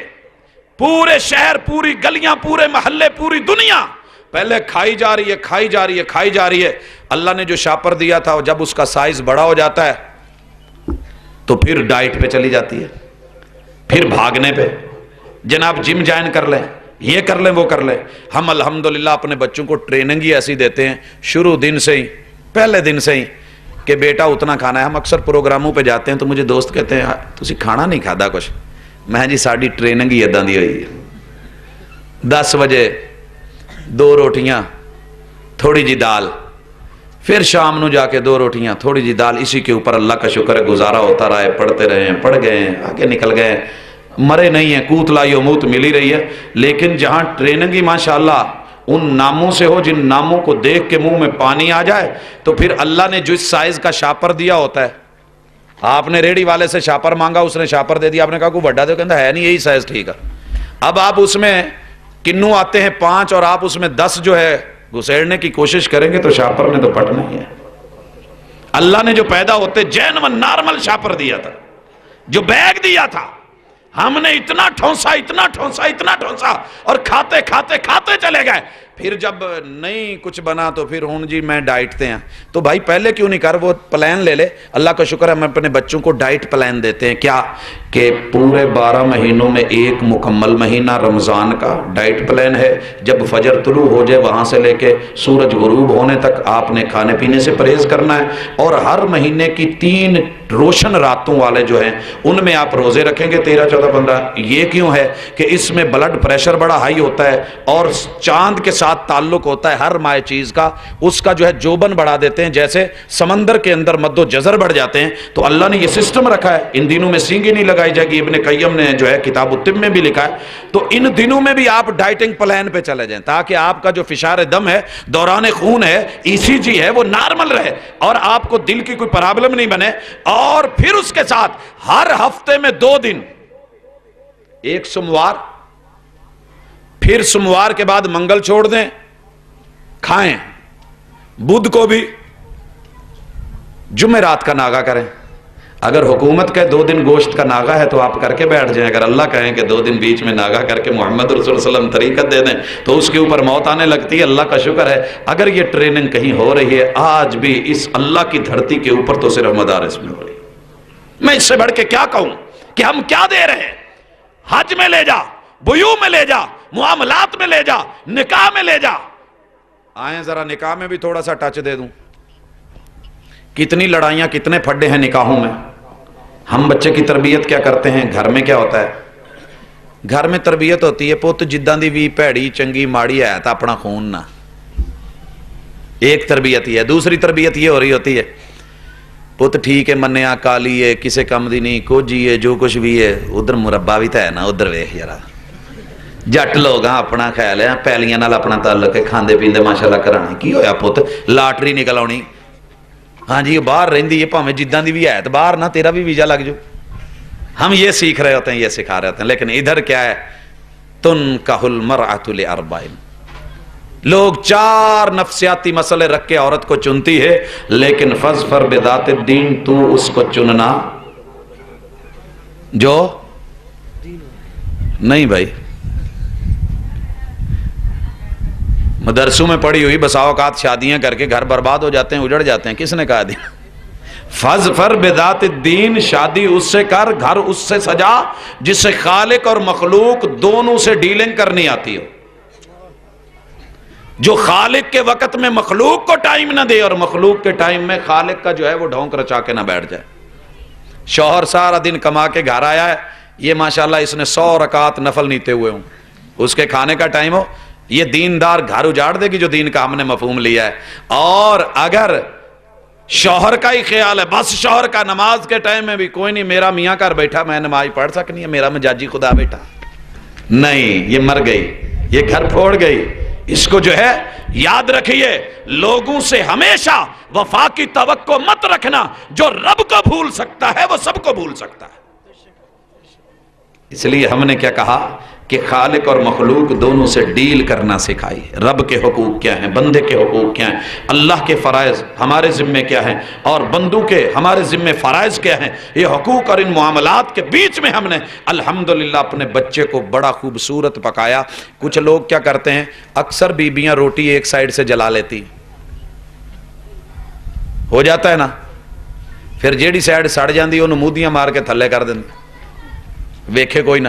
پورے شہر، پوری گلیاں، پورے محلے، پوری دنیا پہلے کھائی جا رہی ہے کھائی جا رہی ہے کھائی جا رہی ہے. اللہ نے جو شاپر دیا تھا جب اس کا سائز بڑا ہو جاتا ہے تو پھر ڈائٹ پہ چلی جاتی ہے, پھر بھاگنے پہ, جناب جم جوائن کر لیں, یہ کر لیں وہ کر لیں. ہم الحمدللہ اپنے بچوں کو ٹریننگ ہی ایسی دیتے ہیں شروع دن سے ہی, پہلے دن سے ہی, کہ بیٹا اتنا کھانا ہے. ہم اکثر پروگراموں پہ جاتے ہیں تو مجھے دوست کہتے ہیں تسی کھانا نہیں کھادا کچھ. میں جی ساڈی ٹریننگ ہی اداں دی ہوئی ہے. 10 بجے 2 روٹیاں تھوڑی جی دال, پھر شام نو جا کے 2 روٹیاں تھوڑی جی دال. اسی کے اوپر اللہ کا شکر ہے گزارا ہوتا رہا ہے, پڑھتے رہے ہیں, پڑھ گئے ہیں, آگے نکل گئے ہیں, مرے نہیں ہیں, کوت لائی و موت ملی رہی ہے. لیکن جہاں ٹریننگ ہی ماشاءاللہ ان ناموں سے ہو جن ناموں کو دیکھ کے منہ میں پانی آ جائے, تو پھر اللہ نے جو اس سائز کا شاپر دیا ہوتا ہے, آپ نے ریڑی والے سے شاپر مانگا, اس نے شاپر دے دیا, آپ نے کہا کوئی بڑا دے, کہتا ہے نہیں یہی سائز ٹھیک ہے. اب آپ اس میں کنو آتے ہیں 5 اور آپ اس میں 10 جو ہے گھسیڑنے کی کوشش کریں گے تو شاپر نے تو پٹنا ہی ہے. اللہ نے جو پیدا ہوتے جینون نارمل شاپر دیا تھا, جو بیگ دیا تھا, ہم نے اتنا ٹھونسا اتنا ٹھونسا اتنا ٹھونسا اور کھاتے کھاتے کھاتے چلے گئے. پھر جب نہیں کچھ بنا تو پھر ہوں جی میں ڈائٹ تے ہیں. تو بھائی پہلے کیوں نہیں کر, وہ پلان لے لے. اللہ کا شکر ہے ہم اپنے بچوں کو ڈائٹ پلان دیتے ہیں. کیا کہ پورے 12 مہینوں میں ایک مکمل مہینہ رمضان کا ڈائٹ پلان ہے. جب فجر طلوع ہو جائے وہاں سے لے کے سورج غروب ہونے تک آپ نے کھانے پینے سے پرہیز کرنا ہے. اور ہر مہینے کی 3 روشن راتوں والے جو ہیں ان میں آپ روزے رکھیں گے 13 14 15. یہ کیوں ہے کہ اس میں بلڈ پریشر بڑا ہائی ہوتا ہے اور چاند کے ساتھ تعلق ہوتا ہے ہر مائع چیز کا. اس کا جو ہے جوبن بڑھا دیتے ہیں, جیسے سمندر کے اندر مد و جزر بڑھ جاتے ہیں. تو اللہ نے یہ سسٹم رکھا ہے. ان دنوں میں سینگی نہیں لگائی جائے گی, ابن قیم نے جو ہے کتاب الطب میں بھی لکھا ہے. تو ان دنوں میں بھی آپ ڈائٹنگ پلان پہ چلے جائیں تاکہ آپ کا جو فشار دم ہے, دوران خون ہے, ECG ہے, وہ نارمل رہے اور آپ کو دل کی کوئی پرابلم نہیں بنے. اور پھر اس کے ساتھ ہر ہفتے میں 2 دن, ایک سوموار, پھر سوموار کے بعد منگل چھوڑ دیں, کھائیں. بدھ کو بھی جمعرات کا ناغہ کریں. اگر حکومت کا 2 دن گوشت کا ناغہ ہے تو آپ کر کے بیٹھ جائیں. اگر اللہ کہیں کہ 2 دن بیچ میں ناغہ کر کے محمد رسول اللہ علیہ وسلم طریقت دے دیں تو اس کے اوپر موت آنے لگتی ہے. اللہ کا شکر ہے اگر یہ ٹریننگ کہیں ہو رہی ہے آج بھی اس اللہ کی دھرتی کے اوپر تو صرف مدارس میں ہو رہی ہے. میں اس سے بڑھ کے کیا کہوں کہ ہم کیا دے رہے ہیں. حج میں لے جا, بیوع میں لے جا, معاملات میں لے جا, نکاح میں لے جا. آئیں ذرا نکاح میں بھی تھوڑا سا ٹچ دے دوں. کتنی لڑائیاں کتنے پھڈے ہیں نکاحوں میں. ہم بچے کی تربیت کیا کرتے ہیں, گھر میں کیا ہوتا ہے, گھر میں تربیت ہوتی ہے پوت جداں دی بھی پیڑی چنگی ماڑی ہے تا اپنا خون نہ. ایک تربیت یہ ہے. دوسری تربیت یہ ہو رہی ہوتی ہے پوت ٹھیک ہے منیا کالی ہے کسے کم دی نہیں کوجی ہے جو کچھ بھی ہے, ادھر مربع بھی تا ہے نا, ادھر ویکھ یارا. جٹ لوگ اپنا خیال ہے پیلیاں نال اپنا تعلق ہے, کھاندے پیندے ماشاءاللہ کرانے. کی ہویا پوت لاٹری نکل آنی, ہاں جی باہر رہندی ہے بھاویں جداں دی بھی ہے تو باہر نہ تیرا بھی ویزا لگ جو. ہم یہ سیکھ رہے ہوتے ہیں, یہ سکھا رہے ہوتے ہیں. لیکن ادھر کیا ہے, تنکح المرأۃ لاربع. لوگ 4 نفسیاتی مسئلے رکھ کے عورت کو چنتی ہے, لیکن فاظفر بذات الدین, تو اس کو چننا جو نہیں. بھائی مدرسوں میں پڑھی ہوئی بسا اوقات شادیاں کر کے گھر برباد ہو جاتے ہیں, اجڑ جاتے ہیں. کس نے کہا دیا؟ فاظفر بذات الدین, شادی اس سے کر, گھر اس سے سجا جس سے خالق اور مخلوق دونوں سے ڈیلنگ کرنی آتی ہو. جو خالق کے وقت میں مخلوق کو ٹائم نہ دے اور مخلوق کے ٹائم میں خالق کا جو ہے وہ ڈھونک رچا کے نہ بیٹھ جائے. شوہر سارا دن کما کے گھر آیا ہے, یہ ماشاءاللہ اس نے 100 رکعت نفل نیتے ہوئے ہوں, اس کے کھانے کا ٹائم ہو, یہ دیندار گھر اجاڑ دے گی جو دین کا ہم نے مفہوم لیا ہے. اور اگر شوہر کا ہی خیال ہے بس شوہر کا نماز کے ٹائم میں بھی کوئی نہیں, میرا میاں گھر بیٹھا میں نماز پڑھ سکنی ہے, میرا مجاجی خدا بیٹھا نہیں, یہ مر گئی, یہ گھر پھوڑ گئی. اس کو جو ہے یاد رکھیے, لوگوں سے ہمیشہ وفا کی توقع مت رکھنا. جو رب کو بھول سکتا ہے وہ سب کو بھول سکتا ہے. اس لیے ہم نے کیا کہا کہ خالق اور مخلوق دونوں سے ڈیل کرنا سکھائی. رب کے حقوق کیا ہیں، بندے کے حقوق کیا ہیں، اللہ کے فرائض ہمارے ذمے کیا ہیں اور بندوں کے ہمارے ذمے فرائض کیا ہیں. یہ حقوق اور ان معاملات کے بیچ میں ہم نے الحمدللہ اپنے بچے کو بڑا خوبصورت پکایا. کچھ لوگ کیا کرتے ہیں، اکثر بیبیاں روٹی ایک سائیڈ سے جلا لیتی، ہو جاتا ہے نا، پھر جیڑی سائیڈ سڑ جاندی انہوں مودیاں مار کے تھلے کر دیں، ویکھے کوئی نہ،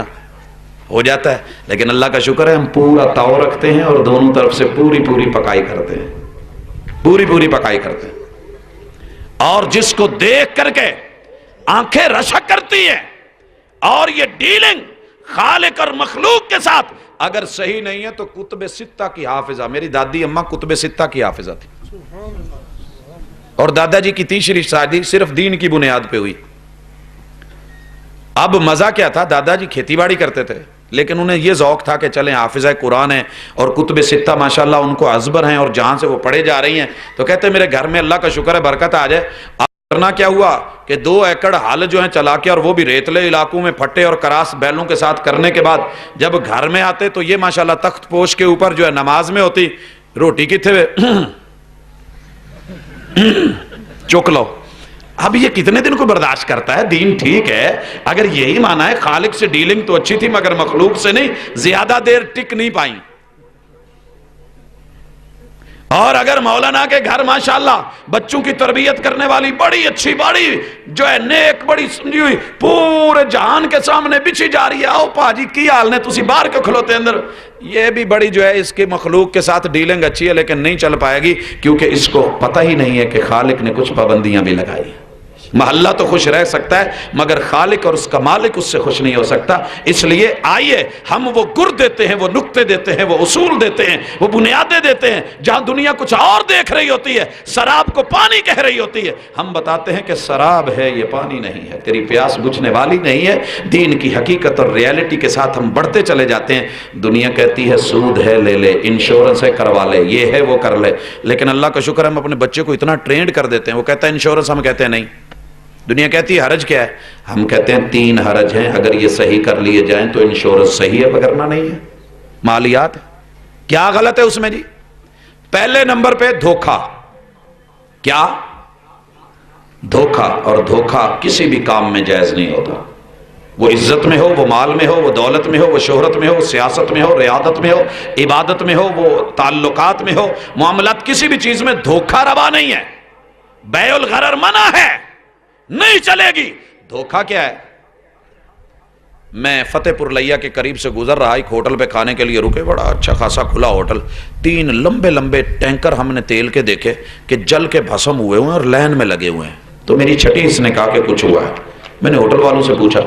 ہو جاتا ہے. لیکن اللہ کا شکر ہے ہم پورا تاؤ رکھتے ہیں اور دونوں طرف سے پوری پکائی کرتے ہیں، پوری پکائی کرتے ہیں. اور جس کو دیکھ کر کے آنکھیں رشک کرتی ہیں، اور یہ ڈیلنگ خالق اور مخلوق کے ساتھ اگر صحیح نہیں ہے تو کتب ستہ کی حافظہ. میری دادی اماں کتب ستہ کی حافظہ تھی، اور دادا جی کی تیسری شادی صرف دین کی بنیاد پہ ہوئی. اب مزہ کیا تھا، دادا جی کھیتی باڑی کرتے تھے لیکن انہیں یہ ذوق تھا کہ چلیں حافظہ قرآن ہے اور کتب ستہ ماشاءاللہ ان کو ازبر ہیں اور جہاں سے وہ پڑھے جا رہی ہیں، تو کہتے ہیں میرے گھر میں اللہ کا شکر ہے برکت آ جائے. کرنا کیا ہوا کہ 2 ایکڑ ہل جو ہیں چلا کے، اور وہ بھی ریتلے علاقوں میں پھٹے اور کراس بیلوں کے ساتھ کرنے کے بعد جب گھر میں آتے تو یہ ماشاءاللہ تخت پوش کے اوپر جو ہے نماز میں ہوتی، روٹی کتنے ہوئے چک لو. اب یہ کتنے دن کو برداشت کرتا ہے؟ دین ٹھیک ہے، اگر یہی مانا ہے خالق سے ڈیلنگ تو اچھی تھی مگر مخلوق سے نہیں، زیادہ دیر ٹک نہیں پائیں. اور اگر مولانا کے گھر ماشاءاللہ بچوں کی تربیت کرنے والی بڑی اچھی بڑی جو ہے نیک بڑی سمجھی ہوئی پورے جہان کے سامنے بچھی جا رہی ہے، آؤ پاجی کی حال نے تسی باہر کے کھلوتے اندر، یہ بھی بڑی جو ہے اس کے مخلوق کے ساتھ ڈیلنگ اچھی ہے لیکن نہیں چل پائے گی، کیونکہ اس کو پتہ ہی نہیں ہے کہ خالق نے کچھ پابندیاں بھی لگائی ہیں. محلہ تو خوش رہ سکتا ہے مگر خالق اور اس کا مالک اس سے خوش نہیں ہو سکتا. اس لیے آئیے ہم وہ گر دیتے ہیں، وہ نقطے دیتے ہیں، وہ اصول دیتے ہیں، وہ بنیادیں دیتے ہیں. جہاں دنیا کچھ اور دیکھ رہی ہوتی ہے، سراب کو پانی کہہ رہی ہوتی ہے، ہم بتاتے ہیں کہ سراب ہے یہ پانی نہیں ہے، تیری پیاس بجھنے والی نہیں ہے. دین کی حقیقت اور ریالٹی کے ساتھ ہم بڑھتے چلے جاتے ہیں. دنیا کہتی ہے سود ہے لے لے، انشورنس ہے کروا لے، یہ ہے وہ کر لے، لیکن اللہ کا شکر ہم اپنے بچے کو اتنا ٹرینڈ کر دیتے ہیں، وہ کہتا ہے انشورنس، ہم کہتے ہیں نہیں. دنیا کہتی ہے حرج کیا ہے، ہم کہتے ہیں 3 حرج ہیں، اگر یہ صحیح کر لیے جائیں تو انشورنس صحیح ہے وگرنہ نہیں ہے. مالیات کیا غلط ہے اس میں جی؟ پہلے نمبر پہ دھوکہ. کیا دھوکہ؟ اور دھوکہ کسی بھی کام میں جائز نہیں ہوتا، وہ عزت میں ہو، وہ مال میں ہو، وہ دولت میں ہو، وہ شہرت میں ہو، وہ سیاست میں ہو، ریادت میں ہو، عبادت میں ہو، وہ تعلقات میں ہو، معاملات، کسی بھی چیز میں دھوکہ روا نہیں ہے. بیع الغرر منع ہے، نہیں چلے گی. دھوکہ کیا ہے؟ میں فتح پور لیا کے قریب سے گزر رہا، ایک ہوٹل پہ کھانے کے لیے رکے، بڑا اچھا خاصا کھلا ہوٹل، 3 لمبے لمبے ٹینکر ہم نے تیل کے دیکھے کہ جل کے بھسم ہوئے ہوئے اور لائن میں لگے ہوئے ہیں. تو میری چھٹی اس نے کہا کہ کچھ ہوا ہے. میں نے ہوٹل والوں سے پوچھا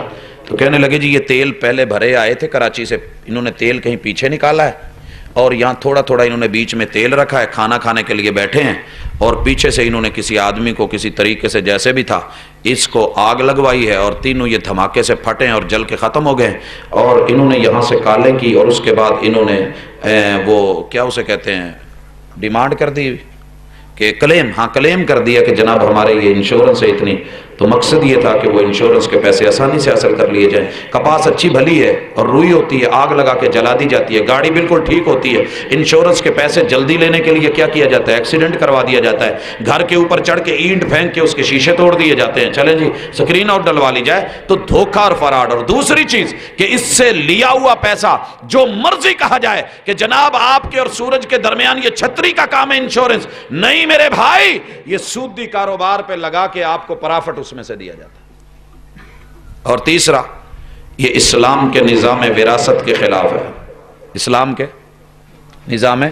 تو کہنے لگے جی یہ تیل پہلے بھرے آئے تھے کراچی سے، انہوں نے تیل کہیں پیچھے نکالا ہے اور یہاں تھوڑا تھوڑا انہوں نے بیچ میں تیل رکھا ہے، کھانا کھانے کے لیے بیٹھے ہیں اور پیچھے سے انہوں نے کسی آدمی کو کسی طریقے سے جیسے بھی تھا اس کو آگ لگوائی ہے اور تینوں یہ دھماکے سے پھٹے اور جل کے ختم ہو گئے. اور انہوں نے یہاں سے کالے کی اور اس کے بعد انہوں نے وہ کیا اسے کہتے ہیں ڈیمانڈ کر دی کہ کلیم کر دیا کہ جناب ہمارے یہ انشورنس ہے اتنی. تو مقصد یہ تھا کہ وہ انشورنس کے پیسے آسانی سے حاصل کر لیے جائیں. کپاس اچھی بھلی ہے اور روئی ہوتی ہے، آگ لگا کے جلا دی جاتی ہے، گاڑی بالکل ٹھیک ہوتی ہے. انشورنس کے پیسے جلدی لینے کے لیے کیا کیا جاتا ہے؟ ایکسیڈنٹ کروا دیا جاتا ہے، گھر کے اوپر چڑھ کے اینٹ پھینک کے اس کے شیشے توڑ دیے جاتے ہیں، چلیں جی سکرین آؤٹ ڈلوا لی جائے. تو دھوکہ اور فراڈ. اور دوسری چیز کہ اس سے لیا ہوا پیسہ جو مرضی کہا جائے کہ جناب آپ کے اور سورج کے درمیان یہ چھتری کا کام ہے انشورنس، نہیں میرے بھائی، یہ سودی کاروبار پہ لگا کے آپ کو پرافٹ اس میں سے دیا جاتا ہے. اور تیسرا یہ اسلام کے نظام وراثت کے خلاف ہے. اسلام کے نظام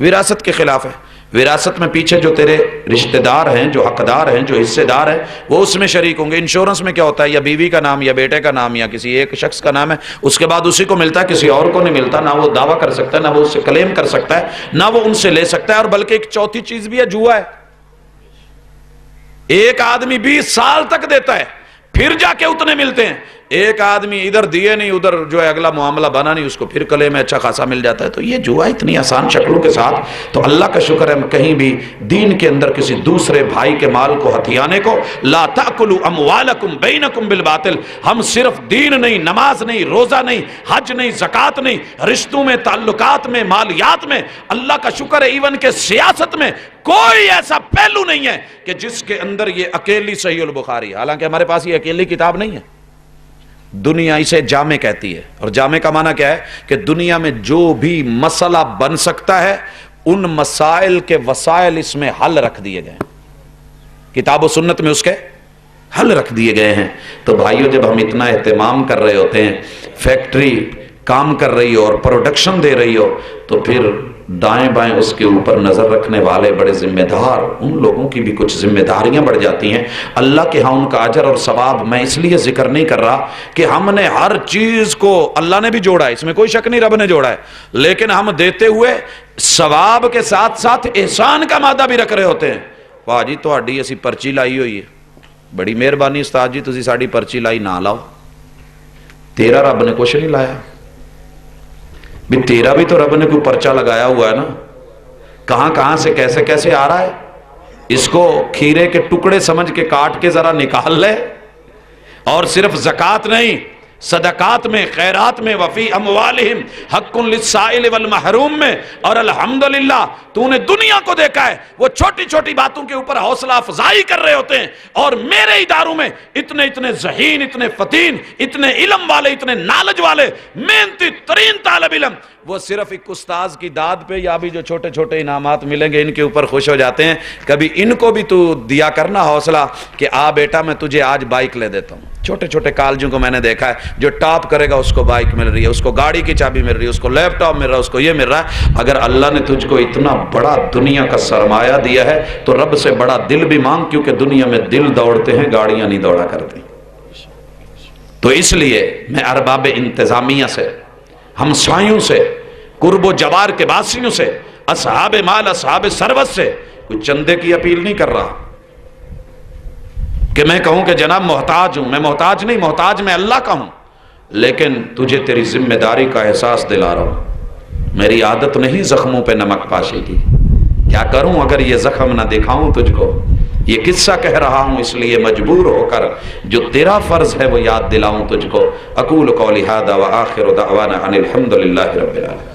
وراثت کے خلاف ہے. وراثت میں پیچھے جو تیرے رشتہ دار ہیں، جو حقدار ہیں، جو حصے دار ہیں، وہ اس میں شریک ہوں گے. انشورنس میں کیا ہوتا ہے؟ یا بیوی کا نام یا بیٹے کا نام یا کسی ایک شخص کا نام ہے، اس کے بعد اسی کو ملتا ہے، کسی اور کو نہیں ملتا. نہ وہ دعویٰ کر سکتا ہے، نہ وہ اس سے کلیم کر سکتا ہے، نہ وہ ان سے لے سکتا ہے. اور بلکہ ایک چوتھی چیز بھی ہے، جوا ہے. ایک آدمی 20 سال تک دیتا ہے، پھر جا کے اتنے ملتے ہیں. ایک آدمی ادھر دیے نہیں ادھر جو ہے اگلا معاملہ بنا نہیں، اس کو پھر کلے میں اچھا خاصا مل جاتا ہے۔ تو یہ جوا اتنی آسان شکلوں کے ساتھ، تو اللہ کا شکر ہے ہم کہیں بھی دین کے اندر کسی دوسرے بھائی کے مال کو ہتھیانے کو، لا تأکلوا اموالکم بینکم بالباطل، ہم صرف دین نہیں، نماز نہیں، روزہ نہیں، حج نہیں، زکوٰۃ نہیں، رشتوں میں، تعلقات میں، مالیات میں، اللہ کا شکر ہے ایون کہ سیاست میں کوئی ایسا پہلو نہیں ہے کہ جس کے اندر یہ اکیلی صحیح البخاری، حالانکہ ہمارے پاس یہ اکیلی کتاب نہیں ہے، دنیا اسے جامع کہتی ہے، اور جامع کا معنی کیا ہے کہ دنیا میں جو بھی مسئلہ بن سکتا ہے ان مسائل کے وسائل اس میں حل رکھ دیے گئے ہیں، کتاب و سنت میں اس کے حل رکھ دیے گئے ہیں۔ تو بھائیو جب ہم اتنا اہتمام کر رہے ہوتے ہیں، فیکٹری کام کر رہی ہو اور پروڈکشن دے رہی ہو، تو پھر دائیں بائیں اس کے اوپر نظر رکھنے والے بڑے ذمہ دار، ان لوگوں کی بھی کچھ ذمہ داریاں بڑھ جاتی ہیں۔ اللہ کے ہاں ان کا اجر اور ثواب میں اس لیے ذکر نہیں کر رہا کہ ہم نے ہر چیز کو، اللہ نے بھی جوڑا ہے، اس میں کوئی شک نہیں، رب نے جوڑا ہے، لیکن ہم دیتے ہوئے ثواب کے ساتھ ساتھ احسان کا مادہ بھی رکھ رہے ہوتے ہیں۔ واہ جی تہاڈی اسی پرچی لائی ہوئی ہے، بڑی مہربانی استاد جی تسی ساڈی پرچی لائی، نہ لاؤ، تیرا رب نے کچھ نہیں لایا بھی، تیرا بھی تو رب نے کوئی پرچہ لگایا ہوا ہے نا، کہاں کہاں سے کیسے کیسے آ رہا ہے، اس کو کھیرے کے ٹکڑے سمجھ کے کاٹ کے ذرا نکال لے۔ اور صرف زکوٰۃ نہیں، صدقات میں، خیرات میں، وفی اموالہم حق للسائل والمحروم میں، اور الحمدللہ تو نے دنیا کو دیکھا ہے وہ چھوٹی چھوٹی باتوں کے اوپر حوصلہ افزائی کر رہے ہوتے ہیں، اور میرے اداروں میں اتنے ذہین، اتنے فتین، اتنے علم والے، اتنے نالج والے، محنتی ترین طالب علم، وہ صرف ایک استاذ کی داد پہ یا بھی جو چھوٹے چھوٹے انعامات ملیں گے ان کے اوپر خوش ہو جاتے ہیں۔ کبھی ان کو بھی تو دیا کرنا حوصلہ کہ آ بیٹا میں تجھے آج بائک لے دیتا ہوں۔ چھوٹے چھوٹے کالجوں کو میں نے دیکھا ہے، جو ٹاپ کرے گا اس کو بائک مل رہی ہے، اس کو گاڑی کی چابی مل رہی ہے، اس کو لیپ ٹاپ مل رہا ہے، اس کو یہ مل رہا ہے۔ اگر اللہ نے تجھ کو اتنا بڑا دنیا کا سرمایہ دیا ہے تو رب سے بڑا دل بھی مانگ، کیونکہ دنیا میں دل دوڑتے ہیں، گاڑیاں نہیں دوڑا کرتی۔ تو اس لیے میں ارباب انتظامیہ سے، ہمسایوں سے، قرب و جوار کے باسیوں سے، اصحاب مال، اصحاب ثروت سے کوئی چندے کی اپیل نہیں کر رہا کہ میں کہوں کہ جناب محتاج ہوں، میں محتاج نہیں، محتاج میں اللہ کا ہوں، لیکن تجھے تیری ذمہ داری کا احساس دلا رہا ہوں۔ میری عادت نہیں زخموں پہ نمک پاشی کی، کیا کروں اگر یہ زخم نہ دکھاؤں تجھ کو، یہ قصہ کہہ رہا ہوں اس لیے مجبور ہو کر جو تیرا فرض ہے وہ یاد دلاؤں تجھ کو۔ اقول قولی ھذا وآخر دعوانا ان الحمد للہ رب العالمین۔